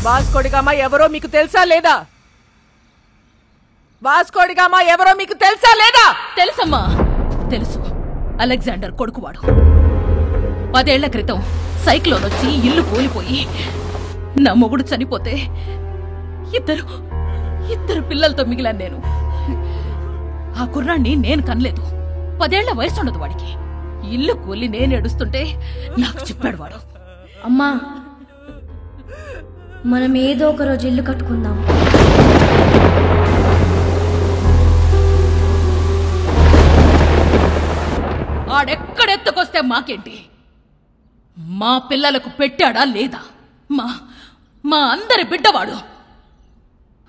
Speaker 19: వాస్కో డి గామా ఎవరో మీకు తెలుసా లేదా? వాస్కోడిగామా ఎవరో మీకు తెలుసా లేదా?
Speaker 5: తెలుసమ్మా, తెలుసు. అలెగ్జాండర్ కొడుకువాడు. 10 ఏళ్ల క్రితం సైక్లోన్ వచ్చి ఇల్లు కూలిపోయి నా మొగుడు చనిపోతే ఇద్దరు పిల్లలతో మిగిలాను నేను. ఆ కుర్రాన్ని నేను కనలేదు. 10 ఏళ్ల వయసు ఉండదు వాడికి. ఇల్లు కూలి నేను ఏడుస్తుంటే నాకు చెప్పాడు వాడు,
Speaker 10: అమ్మా మనం ఏదో ఒక రోజు ఇల్లు కట్టుకుందాం.
Speaker 5: ఆడెక్కడెత్తుకొస్తే మాకేంటి? మా పిల్లలకు పెట్టాడా లేదా? మా అందరి బిడ్డవాడు.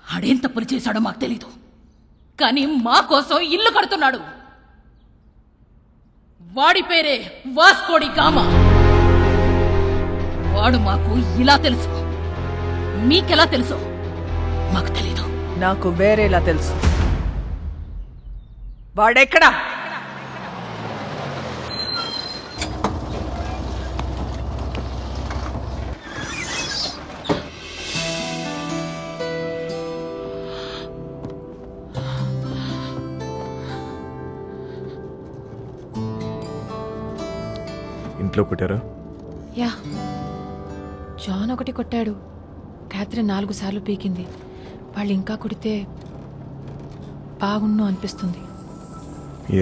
Speaker 5: ఆడేం తప్పులు చేశాడో మాకు తెలీదు, కానీ మా కోసం ఇల్లు కడుతున్నాడు. వాడి పేరే వాస్కోడి గామా. వాడు మాకు ఇలా తెలుసు. మీకెలా తెలుసు మాకు తెలీదు.
Speaker 19: నాకు వేరేలా తెలుసు. వాడెక్కడా?
Speaker 3: ఇంట్లో కొట్టారా?
Speaker 21: యా, జాన్ ఒకటి కొట్టాడు. క్యాథరిన్ 4 సార్లు పీకింది. వాళ్ళు ఇంకా కొడితే బాగున్ను అనిపిస్తుంది.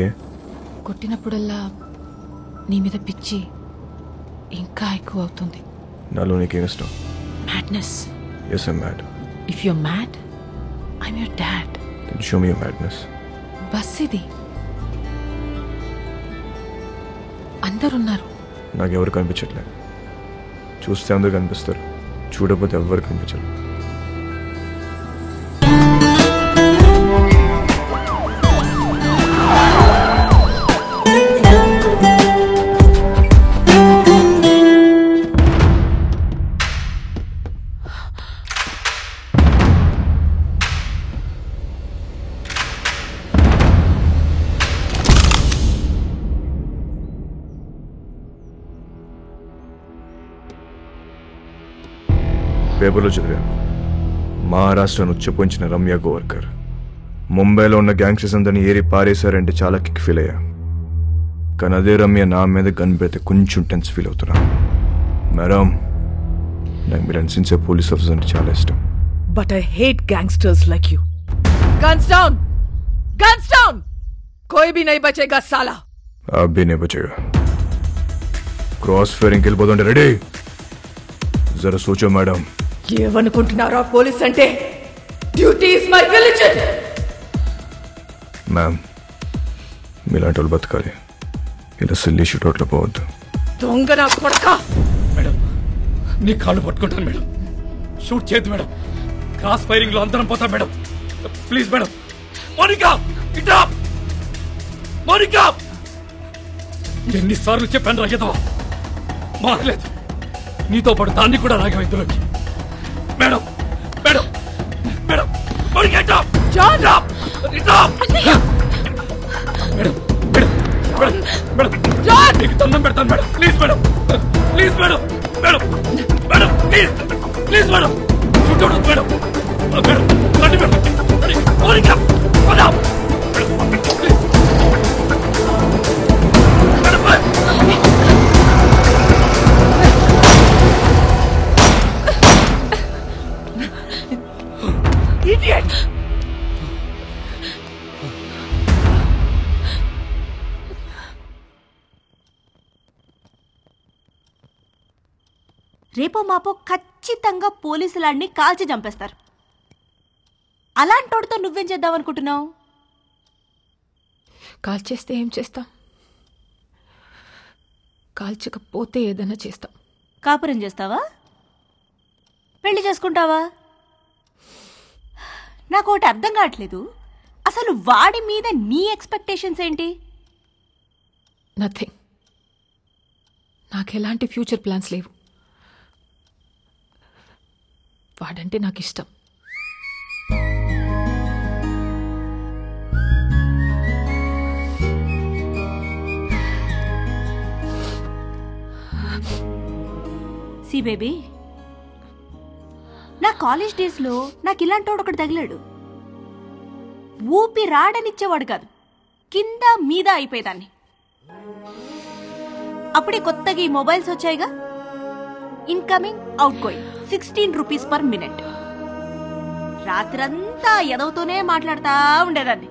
Speaker 3: ఏ?
Speaker 21: కొట్టినప్పుడల్లా నీ మీద పిచ్చి ఇంకా ఎక్కువ అవుతుంది.
Speaker 3: నాలో నీకేం ఇష్టం?
Speaker 21: Madness.
Speaker 3: Yes, I'm mad.
Speaker 21: If you're mad, I'm your dad.
Speaker 3: Then show me your madness.
Speaker 21: Bus ఇది. అందరున్నారు.
Speaker 3: నాకెవరు కనిపించట్లేదు. చూస్తే అందరు కనిపిస్తారు, చూడకపోతే ఎవరు కనిపించరు. పేపర్లో చదివాను, మహారాష్ట్రను ఉచ్చపోంచిన రమ్య గోవర్కర్ ముంబైలో ఉన్న గ్యాంగ్స్టర్స్ అందరినీ ఏరి పారేశారంటే చాలా కిక్ ఫీల్ అయ్యా. కానీ అదే రమ్య నా మీద గన్ పెడితే కొంచెం టెన్స్ ఫీల్ అవుతున్నా. మేడం, నాకు మీరు సిన్సియర్ పోలీస్ ఆఫీసర్ అంటే చాలా ఇష్టం.
Speaker 19: But I hate gangsters like you. Guns down! Guns down! कोई भी नहीं बचेगा साला.
Speaker 3: आप भी नहीं बचेगा. क्रॉस फायरिंग వెళ్ళిపోతుంటే రెడీ. జరా సోచో మేడం.
Speaker 19: ఏమనుకుంటున్నారా పోలీస్ అంటే? Duty is my religion.
Speaker 3: Ma'am, మీలాంటి వాళ్ళు బతకాలి, ఇలా సిల్లీ షూట్అవుట్లో పోవద్దు.
Speaker 19: దొంగ నా కొడక.
Speaker 2: మేడం, నీ కాళ్ళు పట్టుకుంటాను మేడం. షూట్ చేయద్దు మేడం. క్రాస్ ఫైరింగ్ లో అందరం పోతాం మేడం. Please madam. మోనికా, ఇట్రా. మోనికా, ఎన్నిసార్లు చెప్పాను రాగేదో మారలేదు. నీతో పాటు దాన్ని కూడా రాగం ఇందులోకి. మేడం, మేడం, మేడం, మోనికా ఇట్రా. మేడం, మేడం, మేడం, మేడం, నీకు దండం పెడతాను madam. Please madam, please madam, madam, madam, please, please madam. Shoot madam, madam, రండి madam. Monica, madam, please.
Speaker 19: Idiot!
Speaker 6: రేపో మాపో ఖచ్చితంగా పోలీసులాడిని కాల్చి చంపేస్తారు. అలాంటోడితో నువ్వేం చేద్దాం అనుకుంటున్నావు?
Speaker 21: కాల్చేస్తే ఏం చేస్తాం? కాల్చకపోతే ఏదైనా చేస్తాం.
Speaker 6: కాపురం చేస్తావా? పెళ్లి చేసుకుంటావా? నాకు ఒకటి అర్థం కావట్లేదు. అసలు వాడి మీద నీ ఎక్స్పెక్టేషన్స్ ఏంటి?
Speaker 21: నథింగ్. నాకు ఎలాంటి ఫ్యూచర్ ప్లాన్స్ లేవు. వాడంటే నాకు ఇష్టం.
Speaker 6: సి బేబీ, నా కాలేజ్ డేస్లో నాకు ఇలాంటోడు ఒకటి తగిలాడు. ఊపి రాడనిచ్చేవాడు కాదు, కింద మీద అయిపోయేదాన్ని. అప్పుడే కొత్తగా ఈ మొబైల్స్ వచ్చాయిగా, incoming outgoing 16 rupees per minute. రాత్రంతా ఎదవుతూనే మాట్లాడుతూ ఉండేదాన్ని.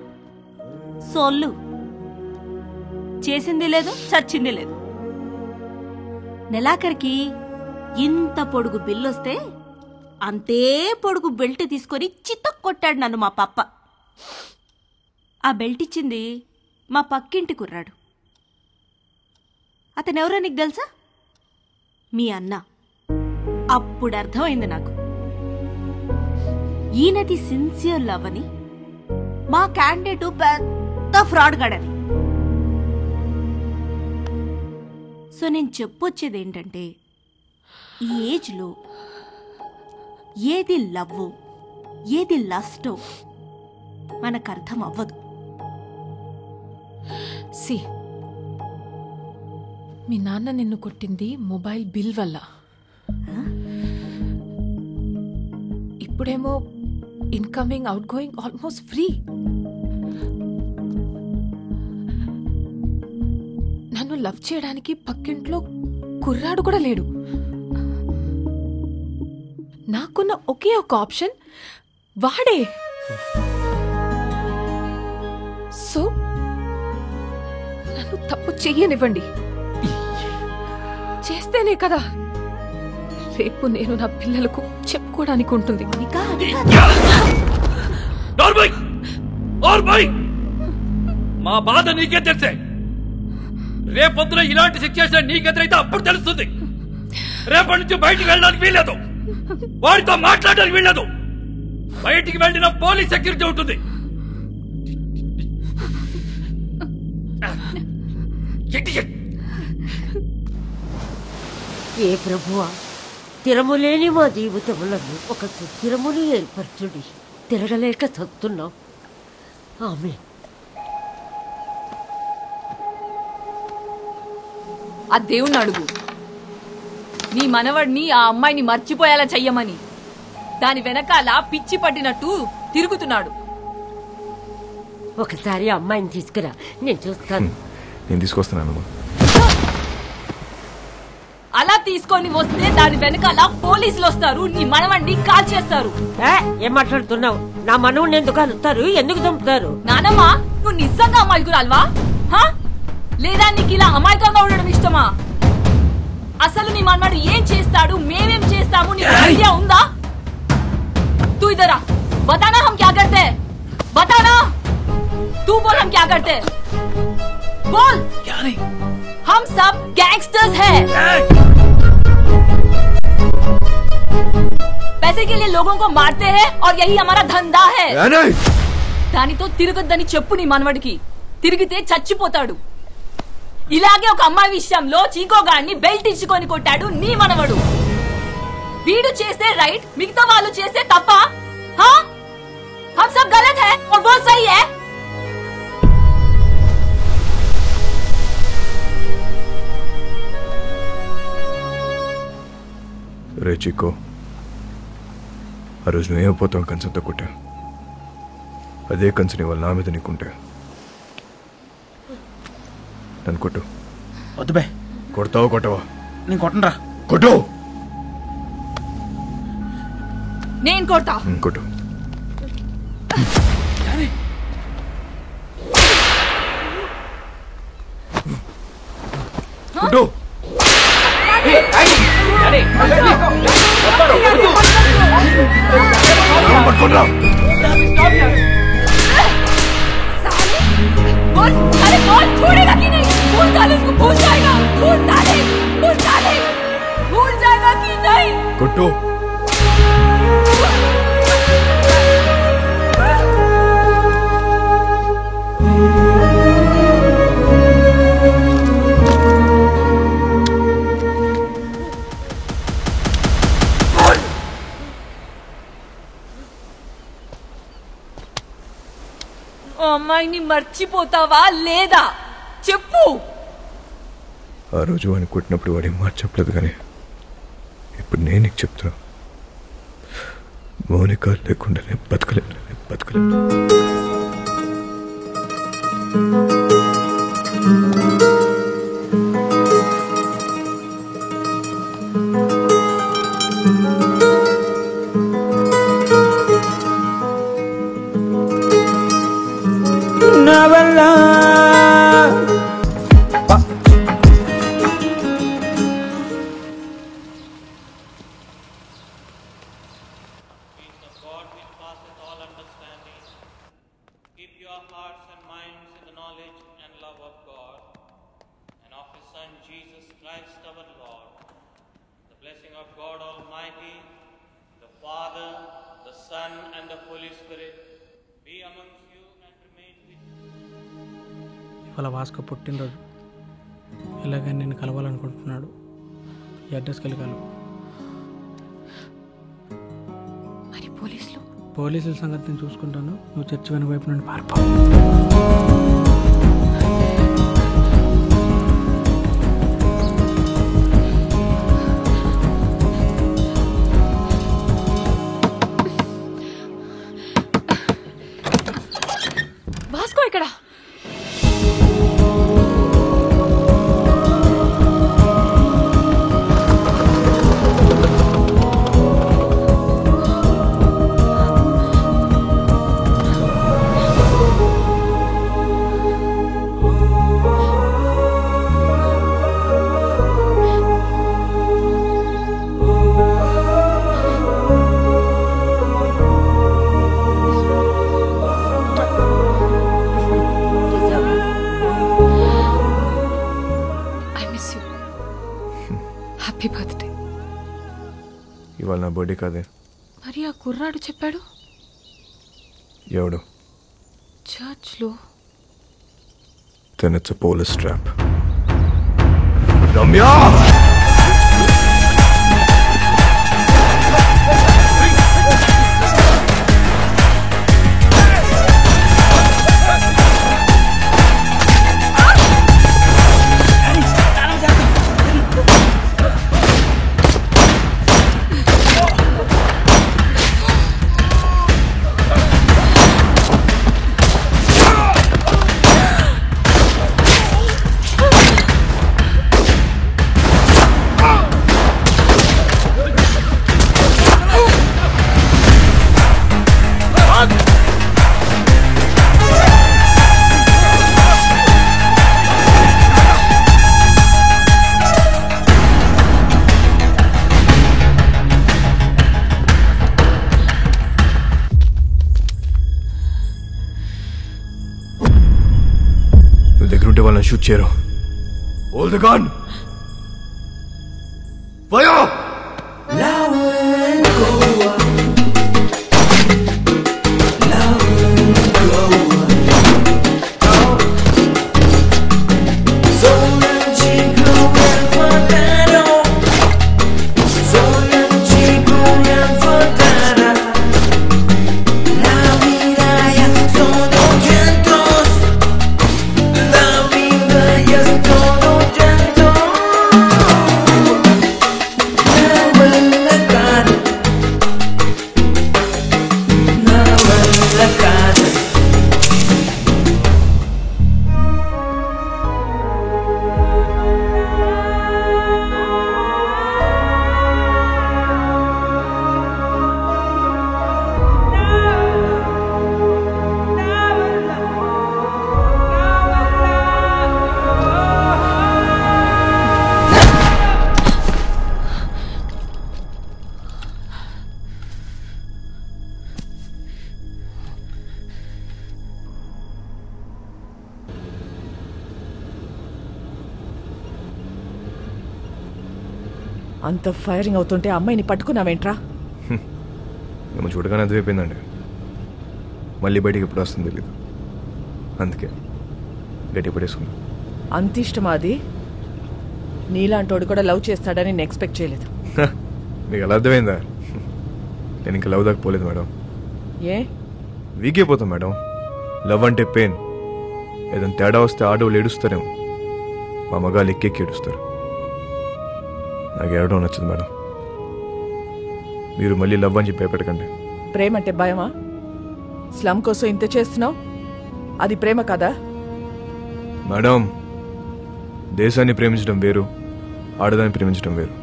Speaker 6: సొల్లు చేసింది లేదు, చచ్చింది లేదు. నెలాఖరికి ఇంత పొడుగు బిల్లొస్తే అంతే పొడుగు బెల్ట్ తీసుకొని చిత్త కొట్టాడు నన్ను మా పప్ప. ఆ బెల్ట్ ఇచ్చింది మా పక్కింటి కుర్రాడు. అతనెవరో నీకు తెలుసా? మీ అన్న. అప్పుడు అర్థమైంది నాకు, ఈయనది సిన్సియర్ లవ్ అని, మా క్యాండిడేటు పెద్ద ఫ్రాడ్ గాడని. సో నేను చెప్పొచ్చేది ఏంటంటే, ఈ ఏజ్లో ఏది లవ్వో ఏది లస్టో మనకు అర్థం అవ్వదు.
Speaker 21: సి, మీ నాన్న నిన్ను కొట్టింది మొబైల్ బిల్ వల్ల. ఇప్పుడేమో incoming out going almost free. నన్ను లవ్ చేయడానికి పక్కింట్లో కుర్రాడు కూడా లేడు. నాకున్న ఒకే ఒక ఆప్షన్ వాడే. సో నన్ను తప్పు చెయ్యనివ్వండి. చేస్తేనే కదా రేపు నేను నా పిల్లలకు చెప్పుకోవడానికి ఉంటుంది.
Speaker 2: మా బాధ నీకే తెలిసే. రేపొద్దున ఇలాంటి సిచ్యువేషన్ నీకెదురైతే అప్పుడు తెలుస్తుంది. రేపటి నుంచి బయటికి వెళ్ళడానికి వీల్లేదు, వాడితో మాట్లాడడానికి వీల్లేదు. బయటికి వెళ్ళిన పోలీస్ సెక్యూరిటీ ఉంటుంది.
Speaker 17: ఏ ప్రభువా, స్థిరములేని మా జీవితములను ఒక సుస్థిరముని ఏర్పరచుడి. తిరగలేక చస్తున్నాం. ఆమె
Speaker 5: ఆ దేవుణ్ణి అడుగు, నీ మనవడిని ఆ అమ్మాయిని మర్చిపోయేలా చెయ్యమని. దాని వెనకాల పిచ్చి పట్టినట్టు తిరుగుతున్నాడు.
Speaker 17: ఒకసారి అమ్మాయిని తీసుకురా, నేను చూస్తాను.
Speaker 3: నేను తీసుకొస్తున్నాను.
Speaker 5: అలా తీసుకొని వస్తే దాని వెనకాల పోలీసులు వస్తారు, నీ మనవడిని కాల్ చేస్తారు.
Speaker 17: ఏం మాట్లాడుతున్నావు? నా మనవుని ఎందుకు కలుస్తారు? ఎందుకు చంపుతారు?
Speaker 5: నానమ్మా, నువ్వు నిజంగా అమాయకురాల్వా? లేదా నీకు ఇలా అమాయకంగా ఉండడం ఇష్టమా? అసలు నీ మనవాడు ఏం చేస్తాడు, మేమేం చేస్తాము నీకు ఐడియా ఉందా? तू इधर आ, बताना हम क्या करते हैं, बताना. तू बोल हम क्या करते हैं, बोल. क्या नहीं, हम सब गैंगस्टर्स हैं. पैसे के लिए लोगों को मारते हैं और यही हमारा धंधा है. దానితో తిరగొద్దని చెప్పు నీ మనవడికి. తిరిగితే చచ్చిపోతాడు. ఇలాగే ఒక అమ్మాయి విషయంలో చీకోగాన్ని బెల్ట్ ఇచ్చుకొని కొట్టాడు నీ మనవడు. వీడు చేస్తే రైట్, మిగతా వాళ్ళు చేస్తే తప్ప? हम सब गलत है और वो सही है.
Speaker 3: రే చిక్కో, ఆ రోజు నువ్వేమైపోతావు కంచంతో కొట్టా. అదే కంచని వాళ్ళ నా మీద నీకుంటే నన్ను కొట్టు.
Speaker 14: వద్దు బే.
Speaker 3: కొడతావు కొట్టవా?
Speaker 14: నేను కొట్టనురా.
Speaker 3: కొట్టు.
Speaker 5: నేను కొడతా.
Speaker 3: కొట్టు. కొట్టు. పట్టుకోరా.
Speaker 5: बोल, अरे बोल, छोड़ेगा कि नहीं? भूल डाले इसको, भूल जाएगा. भूल डाले, भूल डाले, भूल जाएगा कि नहीं?
Speaker 3: కొట్టు.
Speaker 5: అమ్మాయిని మర్చిపోతావా లేదా చెప్పు.
Speaker 3: ఆ రోజు వాడిని కొట్టినప్పుడు వాడేం మాట చెప్పలేదు, కానీ ఇప్పుడు నేను నీకు చెప్తున్నా, మౌనిక లేకుండా నేను బతకలేను.
Speaker 4: ఇవాళ వాస్కో పుట్టినరోజు. ఇలాగే నేను కలవాలనుకుంటున్నాడు. ఈ అడ్రస్కి వెళ్ళి కలవు.
Speaker 21: మరి పోలీసులు?
Speaker 4: పోలీసుల సంగతి నేను చూసుకుంటాను. నువ్వు చర్చి వెనుక వైపు నుండి పారిపో.
Speaker 21: వాస్కో ఇక్కడ. Happy birthday.
Speaker 3: ఇవాళ నా బర్త్డే కాదే.
Speaker 21: మరి ఆ కుర్రాడు చెప్పాడు.
Speaker 3: ఎవడు?
Speaker 21: చర్చ్లో.
Speaker 3: Then it's a police trap. Ramya! దగ్గరుంటే వాళ్ళని షూట్ చేయరు. Hold the gun! Fire!
Speaker 19: అంత ఫైరింగ్ అవుతుంటే అమ్మాయిని పట్టుకున్నావేంట్రా?
Speaker 3: మేము చూడగానే అర్థమైపోయిందండి. మళ్ళీ బయటికి ఎప్పుడు వస్తుంది తెలీదు. అందుకే గట్టి పడేసుకున్నా.
Speaker 19: అంత ఇష్టమా అది? నీలాంటోడు కూడా లవ్ చేస్తాడని నేను ఎక్స్పెక్ట్ చేయలేదు.
Speaker 3: మీకు ఎలా అర్థమైందా? నేను ఇంకా లవ్ దాకా పోలేదు మేడం.
Speaker 19: ఏ
Speaker 3: వీక్ అయిపోతాం మేడం. లవ్ అంటే పెయిన్. ఏదైనా తేడా వస్తే ఆడవాళ్ళు ఏడుస్తారేమో, మా మగాళ్ళు ఎక్కెక్కి ఏడుస్తారు. నాకు ఏడవడం నచ్చదు మేడం. మీరు మళ్ళీ లవ్ అని చెప్పి భయపెట్టకండి.
Speaker 19: ప్రేమ అంటే భయమా? స్లమ్ కోసం ఇంత చేస్తున్నావు, అది ప్రేమ కదా?
Speaker 3: మేడం, దేశాన్ని ప్రేమించడం వేరు, ఆడదాన్ని ప్రేమించడం వేరు.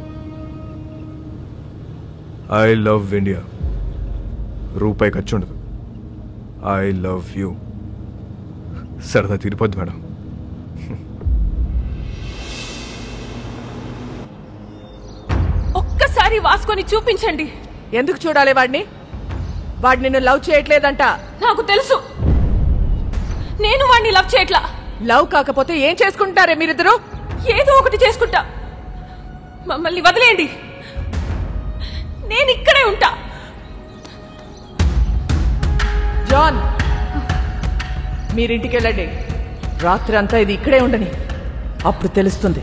Speaker 3: I love India. రూపాయి ఖర్చు ఉండదు. I love you. సరదా తీరిపోద్ది మేడం.
Speaker 5: ఒక్కసారి వాసుకొని చూపించండి.
Speaker 19: ఎందుకు చూడాలి వాడిని? వాడు నిన్ను లవ్ చేయట్లేదంట.
Speaker 5: నాకు తెలుసు. నేను వాడిని లవ్ చేయట్లా.
Speaker 19: లవ్ కాకపోతే ఏం చేసుకుంటారే మీరిద్దరు?
Speaker 5: ఏదో ఒకటి చేసుకుంటా. మమ్మల్ని వదిలేయండి. నేను ఇక్కడే ఉంటా.
Speaker 19: జాన్, మీరింటికి వెళ్ళండి. రాత్రి అంతా ఇది ఇక్కడే ఉండని. అప్పుడు తెలుస్తుంది.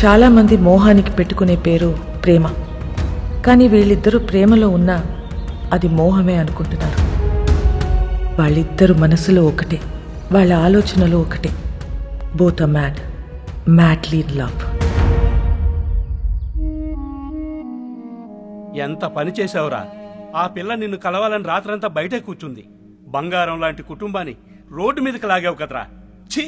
Speaker 1: చాలా మంది మోహానికి పెట్టుకునే పేరు ప్రేమ. కానీ వీళ్ళిద్దరూ ప్రేమలో ఉన్నా అది మోహమే అనుకుంటున్నారు. వాళ్ళిద్దరు మనసులో ఒకటే, వాళ్ళ ఆలోచనలు ఒకటే. Both are mad, madly in love.
Speaker 9: ఎంత పని చేసావురా? ఆ పిల్ల నిన్ను కలవాలని రాత్రంతా బయటే కూర్చుంది. బంగారం లాంటి కుటుంబాన్ని రోడ్డు మీదకి లాగావు కదరా. ఛీ!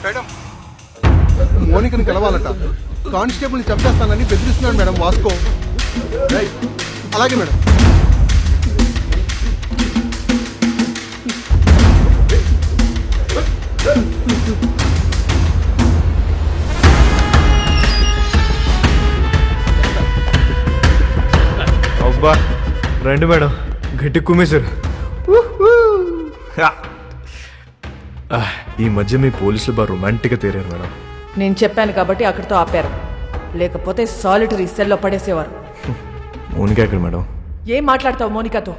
Speaker 12: మేడం, మోనికని కలవాలట. కానిస్టేబుల్ని చంపేస్తానని బెదిరిస్తున్నాడు మేడం వాస్కో. అలాగే మేడం.
Speaker 3: అబ్బా రండి మేడం, గట్టి కుమ్మేశారు. ఈ మధ్య మీ పోలీసులు బాగా రొమాంటిక్గా తేరారు మేడం.
Speaker 19: నేను చెప్పాను కాబట్టి అక్కడితో ఆపారు. లేకపోతే సాలిటరీ సెల్లో పడేసేవారు.
Speaker 3: మోనిక ఎక్కడ మేడం?
Speaker 19: ఏం మాట్లాడతావు మోనికతో?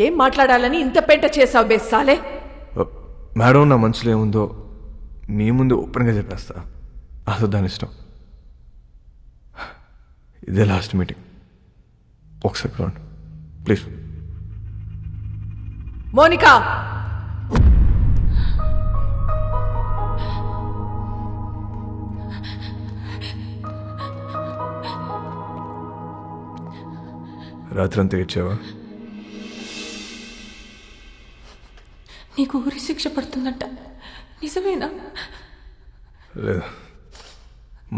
Speaker 19: ఏం మాట్లాడాలని ఇంత పెంట చేసావు బేసాలే?
Speaker 3: మేడం, నా మనసులో ఏముందో మీ ముందు ఓపెన్గా చెప్పేస్తా. అసలు దాని ఇష్టం. ఇదే లాస్ట్ మీటింగ్. ఒకసారి రండి ప్లీజ్.
Speaker 19: మోనిక,
Speaker 3: రాత్రంతా ఏడ్చావా?
Speaker 5: నీకు ఊరి శిక్ష పడుతుందంట, నిజమేనా?
Speaker 3: లేదు,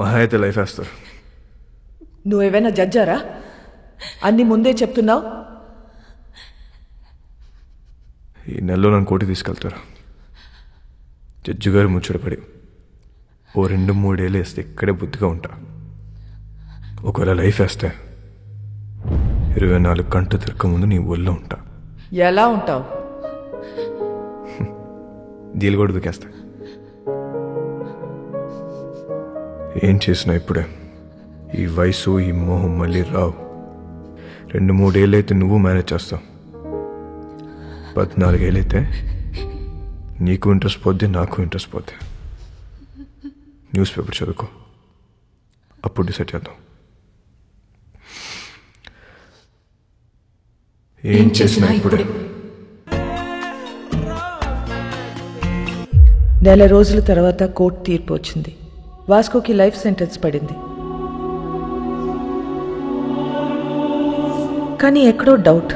Speaker 3: మహా అయితే లైఫ్ వేస్తారు.
Speaker 19: నువ్వేమైనా జడ్జారా? అన్ని ముందే చెప్తున్నావు.
Speaker 3: ఈ నెలలో నన్ను కోటి తీసుకెళ్తారు. జడ్జి గారు ముచ్చటపడి ఓ 2-3 ఏళ్ళు వేస్తే ఇక్కడే బుద్ధిగా ఉంటా. ఒకవేళ లైఫ్ వేస్తే 24 గంటలు తిరగక ముందు నీ ఒళ్ళో ఉంటా.
Speaker 19: ఎలా ఉంటావు?
Speaker 3: దీలు కూడా దుకేస్తా. ఏం చేసినా ఇప్పుడే. ఈ వయసు, ఈ మోహం మళ్ళీ రావు. 2-3 ఏళ్ళు అయితే నువ్వు మేనేజ్ చేస్తావు. 14 ఏళ్ళు అయితే నీకు ఇంట్రెస్ట్ పోద్ది, నాకు ఇంట్రెస్ట్ పోద్ది. న్యూస్ పేపర్ చదువుకో, అప్పుడు డిసైడ్ చేద్దాం. ఏం చేసినా ఇప్పుడే.
Speaker 1: నెల రోజుల తర్వాత కోర్టు తీర్పు వచ్చింది. వాస్కోకి లైఫ్ సెంటెన్స్ పడింది. కానీ ఎక్కడో డౌట్,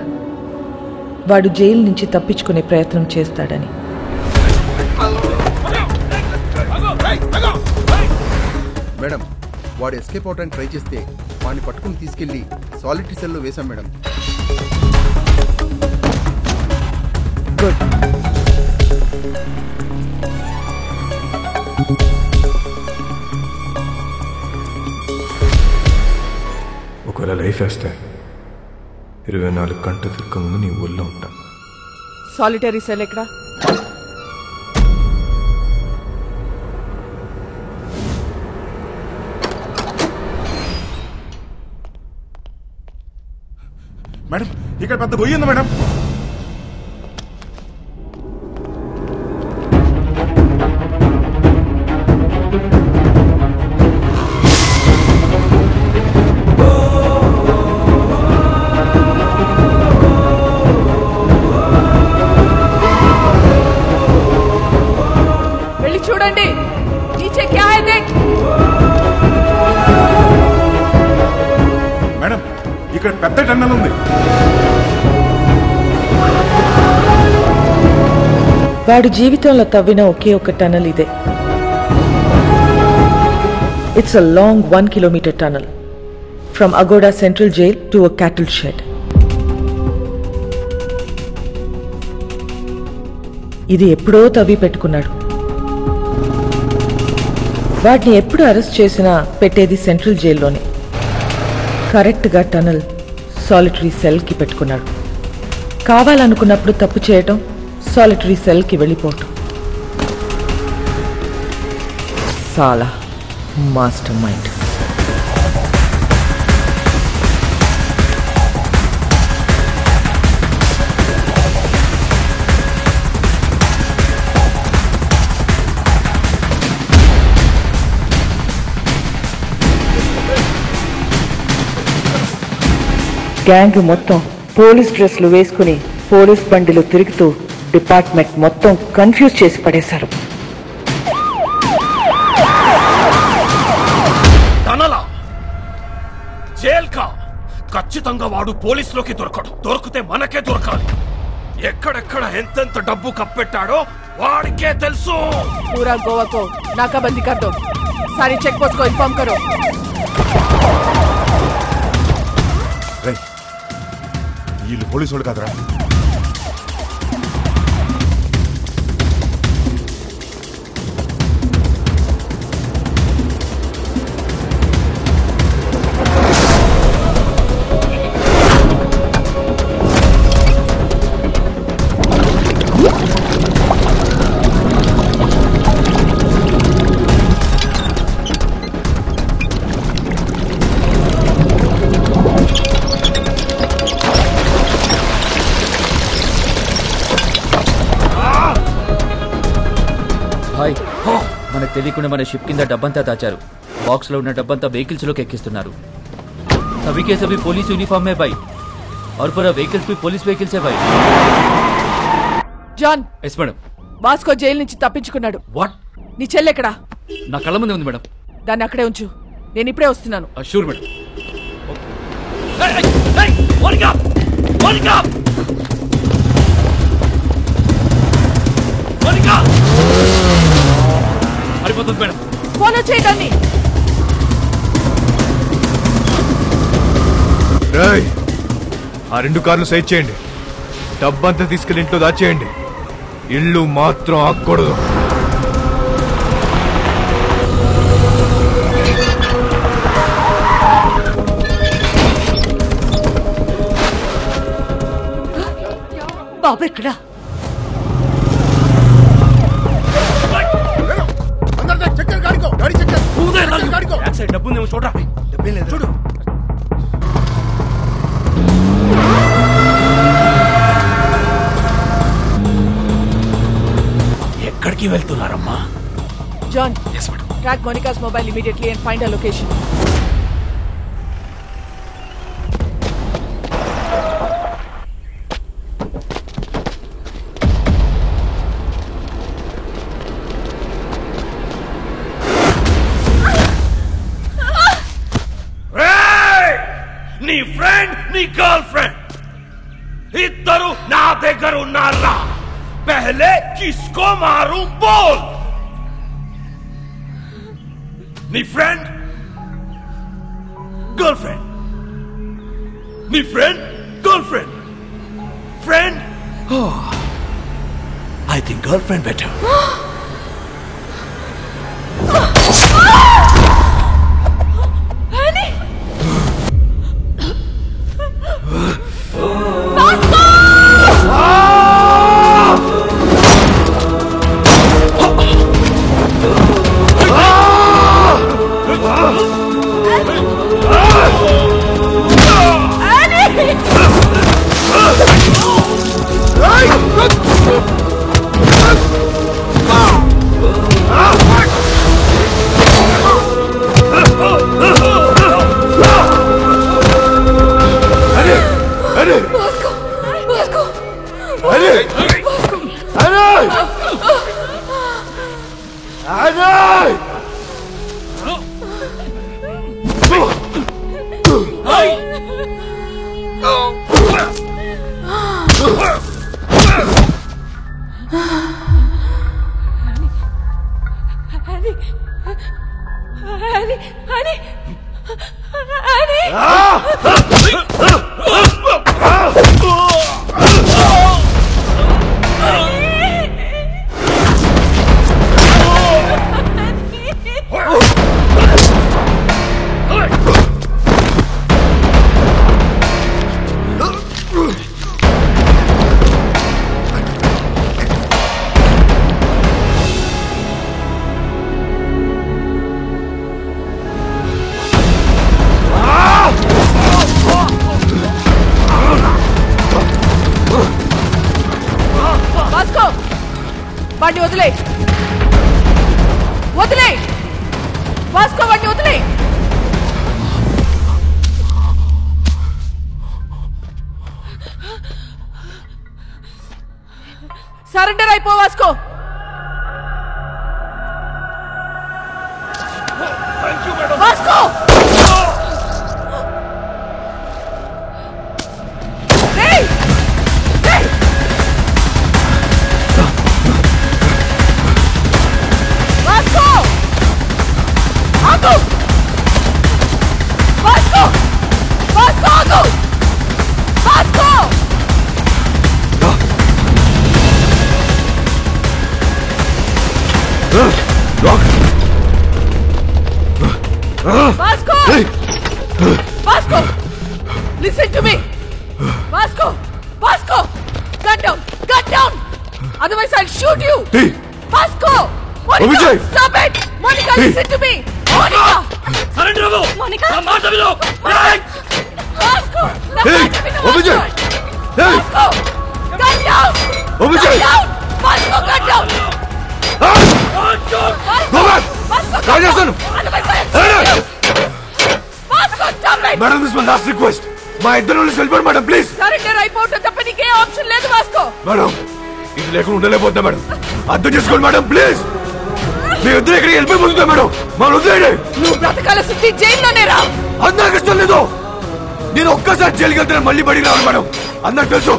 Speaker 1: వాడు జైలు నుంచి తప్పించుకునే ప్రయత్నం చేస్తాడని.
Speaker 12: మేడం, వాడు ఎస్కేప్ అవడానికి ట్రై చేస్తే వాడిని పట్టుకుని తీసుకెళ్లి సాలిటరీ సెల్లో వేశాం మేడం.
Speaker 1: గుడ్.
Speaker 3: ఒకవేళ లైఫ్ వేస్తే 24 గంటలు తిరగక ముందు నీ ఊళ్ళో ఉంటా.
Speaker 19: సాలిటరీ సెల్ ఎక్కడా?
Speaker 15: మేడం, ఇక్కడ పెద్ద గొయ్యి ఉంది మేడం. టన్నెల్ ఉంది.
Speaker 1: వాడు జీవితంలో తవ్విన ఒకే ఒక టనల్ ఇదే. It's a long 1 kilometer tunnel from Agoda Central Jail to a cattle shed. ఇది ఎప్పుడో తవ్వి పెట్టుకున్నాడు. వాటిని ఎప్పుడు అరెస్ట్ చేసినా పెట్టేది సెంట్రల్ జైల్లోనే. కరెక్ట్గా టనల్ సాలిటరీ సెల్కి పెట్టుకున్నాడు. కావాలనుకున్నప్పుడు తప్పు చేయటం, సాలిటరీ సెల్కి వెళ్ళిపోవటం. సాలా మాస్టర్ మైండ్. గ్యాంగ్ మొత్తం పోలీస్ డ్రెస్లు వేసుకుని పోలీస్ బండిలు తిరుగుతూ డిపార్ట్మెంట్ మొత్తం కన్ఫ్యూజ్ చేసి పడేశారు.
Speaker 7: ఖచ్చితంగా వాడు పోలీసులోకి దొరకడు. దొరికితే మనకే దొరకాలి. ఎక్కడెక్కడ ఎంతెంత డబ్బు కప్పెట్టాడో వాడికే తెలుసు.
Speaker 19: पूरा गोवा को नाकाबंदी कर दो. सारी चेक पोस्ट को इन्फॉर्म करो.
Speaker 15: వీళ్ళు పోలీసు వాళ్ళు కాదురా.
Speaker 2: మనకు తెలియకుండా మన షిప్ కింద డబ్బంతా దాచారు. బాక్స్ లో ఉన్న డబ్బంతా వెహికల్స్ లోకి ఎక్కిస్తున్నారు. सभी के सभी पुलिस यूनिफॉर्म में भाई और पूरा व्हीकल्स भी पुलिस व्हीकल्स है भाई.
Speaker 19: John.
Speaker 2: Yes madam.
Speaker 19: Vasco jail నుంచి తప్పించుకున్నాడు.
Speaker 2: వాట్?
Speaker 19: నీ చెల్లి ఎక్కడా?
Speaker 2: నా కళ్ళ ముందే ఉంది మేడం.
Speaker 19: దాన్ని అక్కడే ఉంచు. నేను ఇప్పుడే వస్తున్నాను.
Speaker 2: Sure madam. అరిపోతుంది మేడం.
Speaker 19: ఫోన్ వచ్చేయడాన్ని.
Speaker 3: ఆ 2 కార్లు సైజ్ చేయండి. డబ్బంతా తీసుకెళ్లి ఇంట్లో దాచేయండి. ఇల్లు మాత్రం ఆగకూడదు.
Speaker 17: బాబు ఎక్కడా?
Speaker 9: డబ్బుందేమో చూడరా. డబ్బే లేదు చూడు.
Speaker 7: ఎక్కడికి వెళ్తున్నారమ్మా?
Speaker 19: John, track Monica's mobile immediately and find her location.
Speaker 7: నీ ఫ్రెండ్ నీ గర్ల్ ఫ్రెండ్ ఇద్దరు నా దగ్గర ఉన్నారా? पहले किसको मारूं बोल. नी फ्रेंड गर्लफ्रेंड, नी friend girlfriend, friend. Oh, I think girlfriend better.
Speaker 5: Annie!
Speaker 19: వాడిని వదిలే వదిలే వాస్కో వాడిని వదిలే సరెండర్ అయిపో Vasco Vasco Vasco! Vasco! Listen to me! Vasco! Vasco! Gun down! Gun down! Otherwise I'll shoot you!
Speaker 15: Hey!
Speaker 19: Vasco! Monica!
Speaker 15: Vijay!
Speaker 19: Stop it! Monica,
Speaker 15: Hey!
Speaker 19: listen to me! Monica!
Speaker 2: Surrender!
Speaker 19: Monica!
Speaker 2: Vasco!
Speaker 15: Hey! Vijay! Hey!
Speaker 19: Vasco! Gun down!
Speaker 15: Vijay!
Speaker 19: Gun down! Vasco, gun down!
Speaker 15: Go back! రాజేస్తాను మేడం this my last request మా ఇద్దరు వెళ్ళిపోండి madam please
Speaker 19: surrender అయిపోవటం తప్ప నీకే option లేదు Vasco
Speaker 15: madam ఇది లేకుండా ఉండలేకపోతున్నా మేడం అర్థం చేసుకోండి మేడం ప్లీజ్ మీ ఇద్దరు ఎక్కడికి వెళ్ళిపోతుందా మేడం మనం వదిలేయండి
Speaker 19: నువ్వు బ్రతకాల సుత్తి జైల్లోనే రా
Speaker 15: అది నాకు ఇష్టం లేదు నేను ఒక్కసారి జైలుకి వెళ్తే మళ్ళీ బడికి రావాలి మేడం అందరికి తెలుసు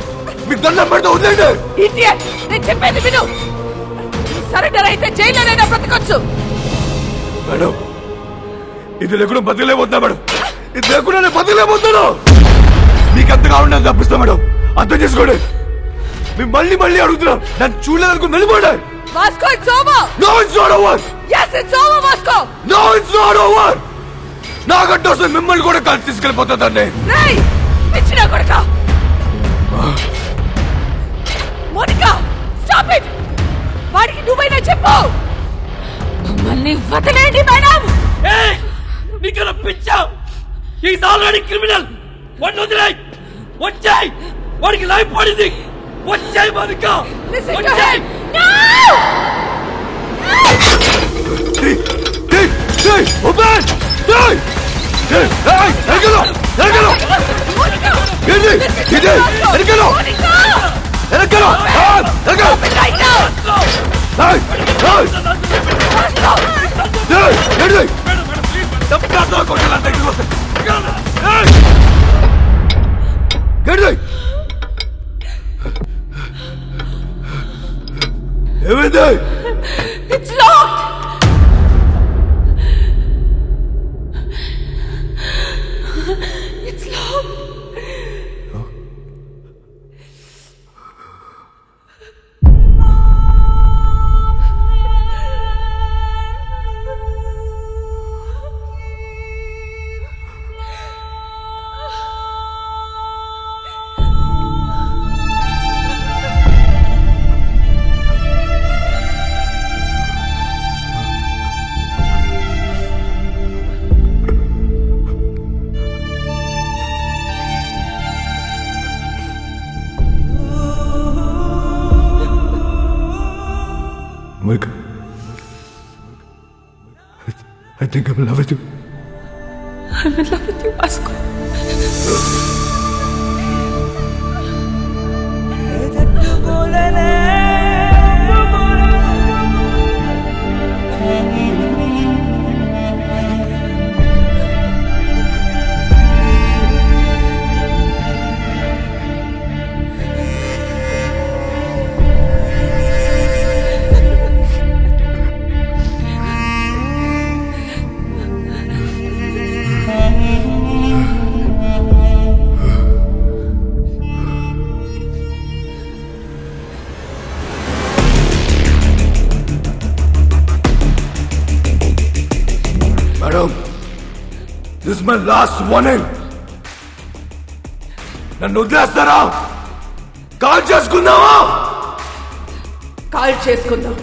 Speaker 15: మీకు దండం పెడితే వదిలేయండి
Speaker 19: ఇడియట్ నేను చెప్పేది విను సరెండర్ అయితే జైల్లోనైనా బ్రతకొచ్చు
Speaker 15: మేడం ఇది లేకుండా బతకలేకపోతున్నా మేడం ఇది లేకుండా నేను బతకలేకపోతున్నాను మీకు ఎంత కావాలి నాకు తప్పిస్తా మేడం అర్థం చేసుకోండి మేము మళ్ళీ మళ్ళీ అడుగుతున్నాం నన్ను చూడలేదనుకుని వెళ్ళిపోండి
Speaker 19: Vasco it's over
Speaker 15: no it's not over
Speaker 19: yes it's over Vasco
Speaker 15: no it's not over నాకంటే వస్తే మిమ్మల్ని కూడా కలిసి తీసుకెళ్ళిపోతుందండి
Speaker 19: రేయ్ పిచ్చినా కొడక మోనికా స్టాప్ ఇట్ వాడికి నువ్వైనా చెప్పు మమ్మల్ని వదిలేండి మేడం
Speaker 2: నీకన్నా పిచ్చా ఈజ్ ఆల్రెడీ క్రిమినల్ వాడిని వదిలేయ్ వచ్చాయి వాడికి లైఫ్ పడింది వచ్చాయి మోనికా వచ్చాయి
Speaker 15: open
Speaker 19: It's locked! It's locked!
Speaker 15: Monica, I think I'm in love with you.
Speaker 19: I'm in love with you, Vasco.
Speaker 15: Madam, this my last warning. నన్ను వదిలేస్తారా? కాల్ చేసుకుందామా?
Speaker 19: కాల్ చేసుకుందాం.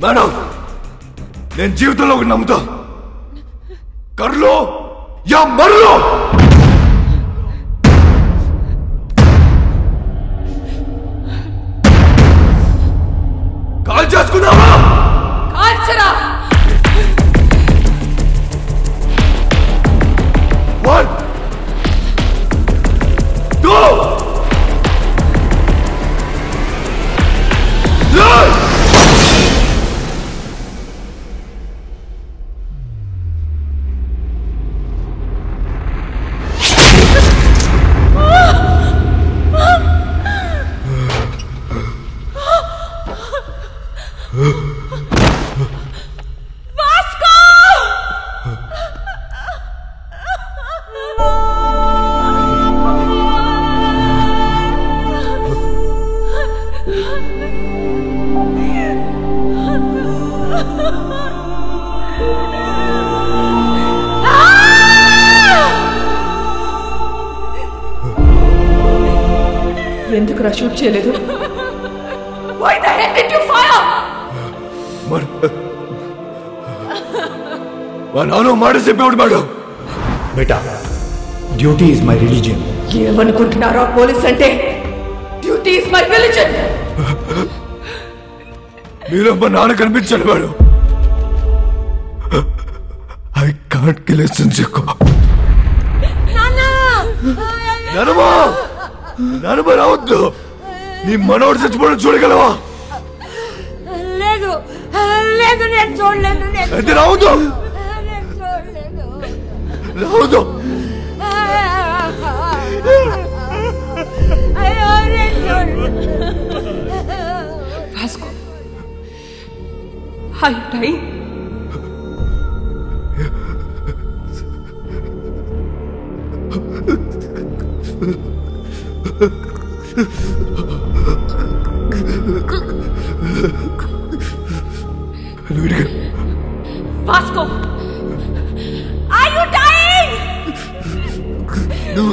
Speaker 15: మేడం, నేను జీవితంలో ఒకటి నమ్ముతా, కర్లో యా మర్లో. కాల్ చేసుకుందామా?
Speaker 19: కాల్చరా.
Speaker 15: 1 2
Speaker 19: ఎందుకు షూట్ చేయలేదు? Why the hell did you fire?
Speaker 15: మా నాన్న మాట చెప్పేవాడు మేడం.
Speaker 13: బేటా, డ్యూటీ ఈజ్ మై రిలీజియన్.
Speaker 19: ఏమనుకుంటున్నారో పోలీస్ అంటే? Duty is my religion.
Speaker 15: మీరు మా నాన్న కనిపించాడు మేడం. ఐ కాంట్ కిల్ సింజుకో. నానమ్మా, నానమ్మ రావద్దు. నీ మనోడు చచ్చిపోవడం చూడగలవా?
Speaker 17: లేదు లేదు, నేను చూడలేదు.
Speaker 15: అయితే రావద్దు, రావద్దు.
Speaker 19: భాస్కో, are you dying?
Speaker 17: Vasco, are you dying?
Speaker 15: No.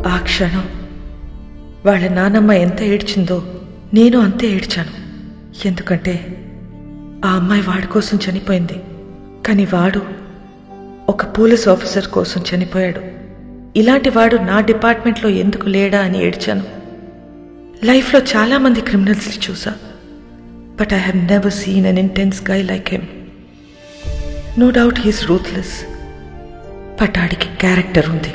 Speaker 1: ఆ క్షణం వాళ్ళ నానమ్మ ఎంత ఏడ్చిందో నేను అంతే ఏడ్చాను. ఎందుకంటే ఆ అమ్మాయి వాడి కోసం చనిపోయింది, కానీ వాడు ఒక పోలీస్ ఆఫీసర్ కోసం చనిపోయాడు. ఇలాంటి వాడు నా డిపార్ట్మెంట్లో ఎందుకు లేడా అని ఏడ్చాను. లైఫ్లో చాలామంది క్రిమినల్స్ని చూసా, but I have never seen an intense guy like him. No doubt he's ruthless, but ఆడికి క్యారెక్టర్ ఉంది.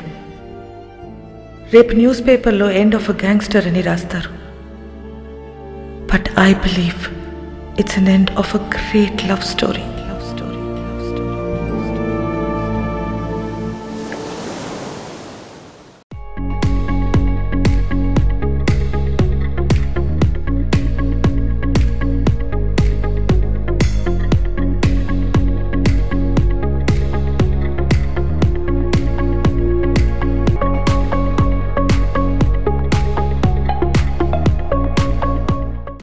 Speaker 1: రేపు న్యూస్ పేపర్లో ఎండ్ ఆఫ్ అ గ్యాంగ్స్టర్ అని రాస్తారు, but I believe it's an end of a great love story.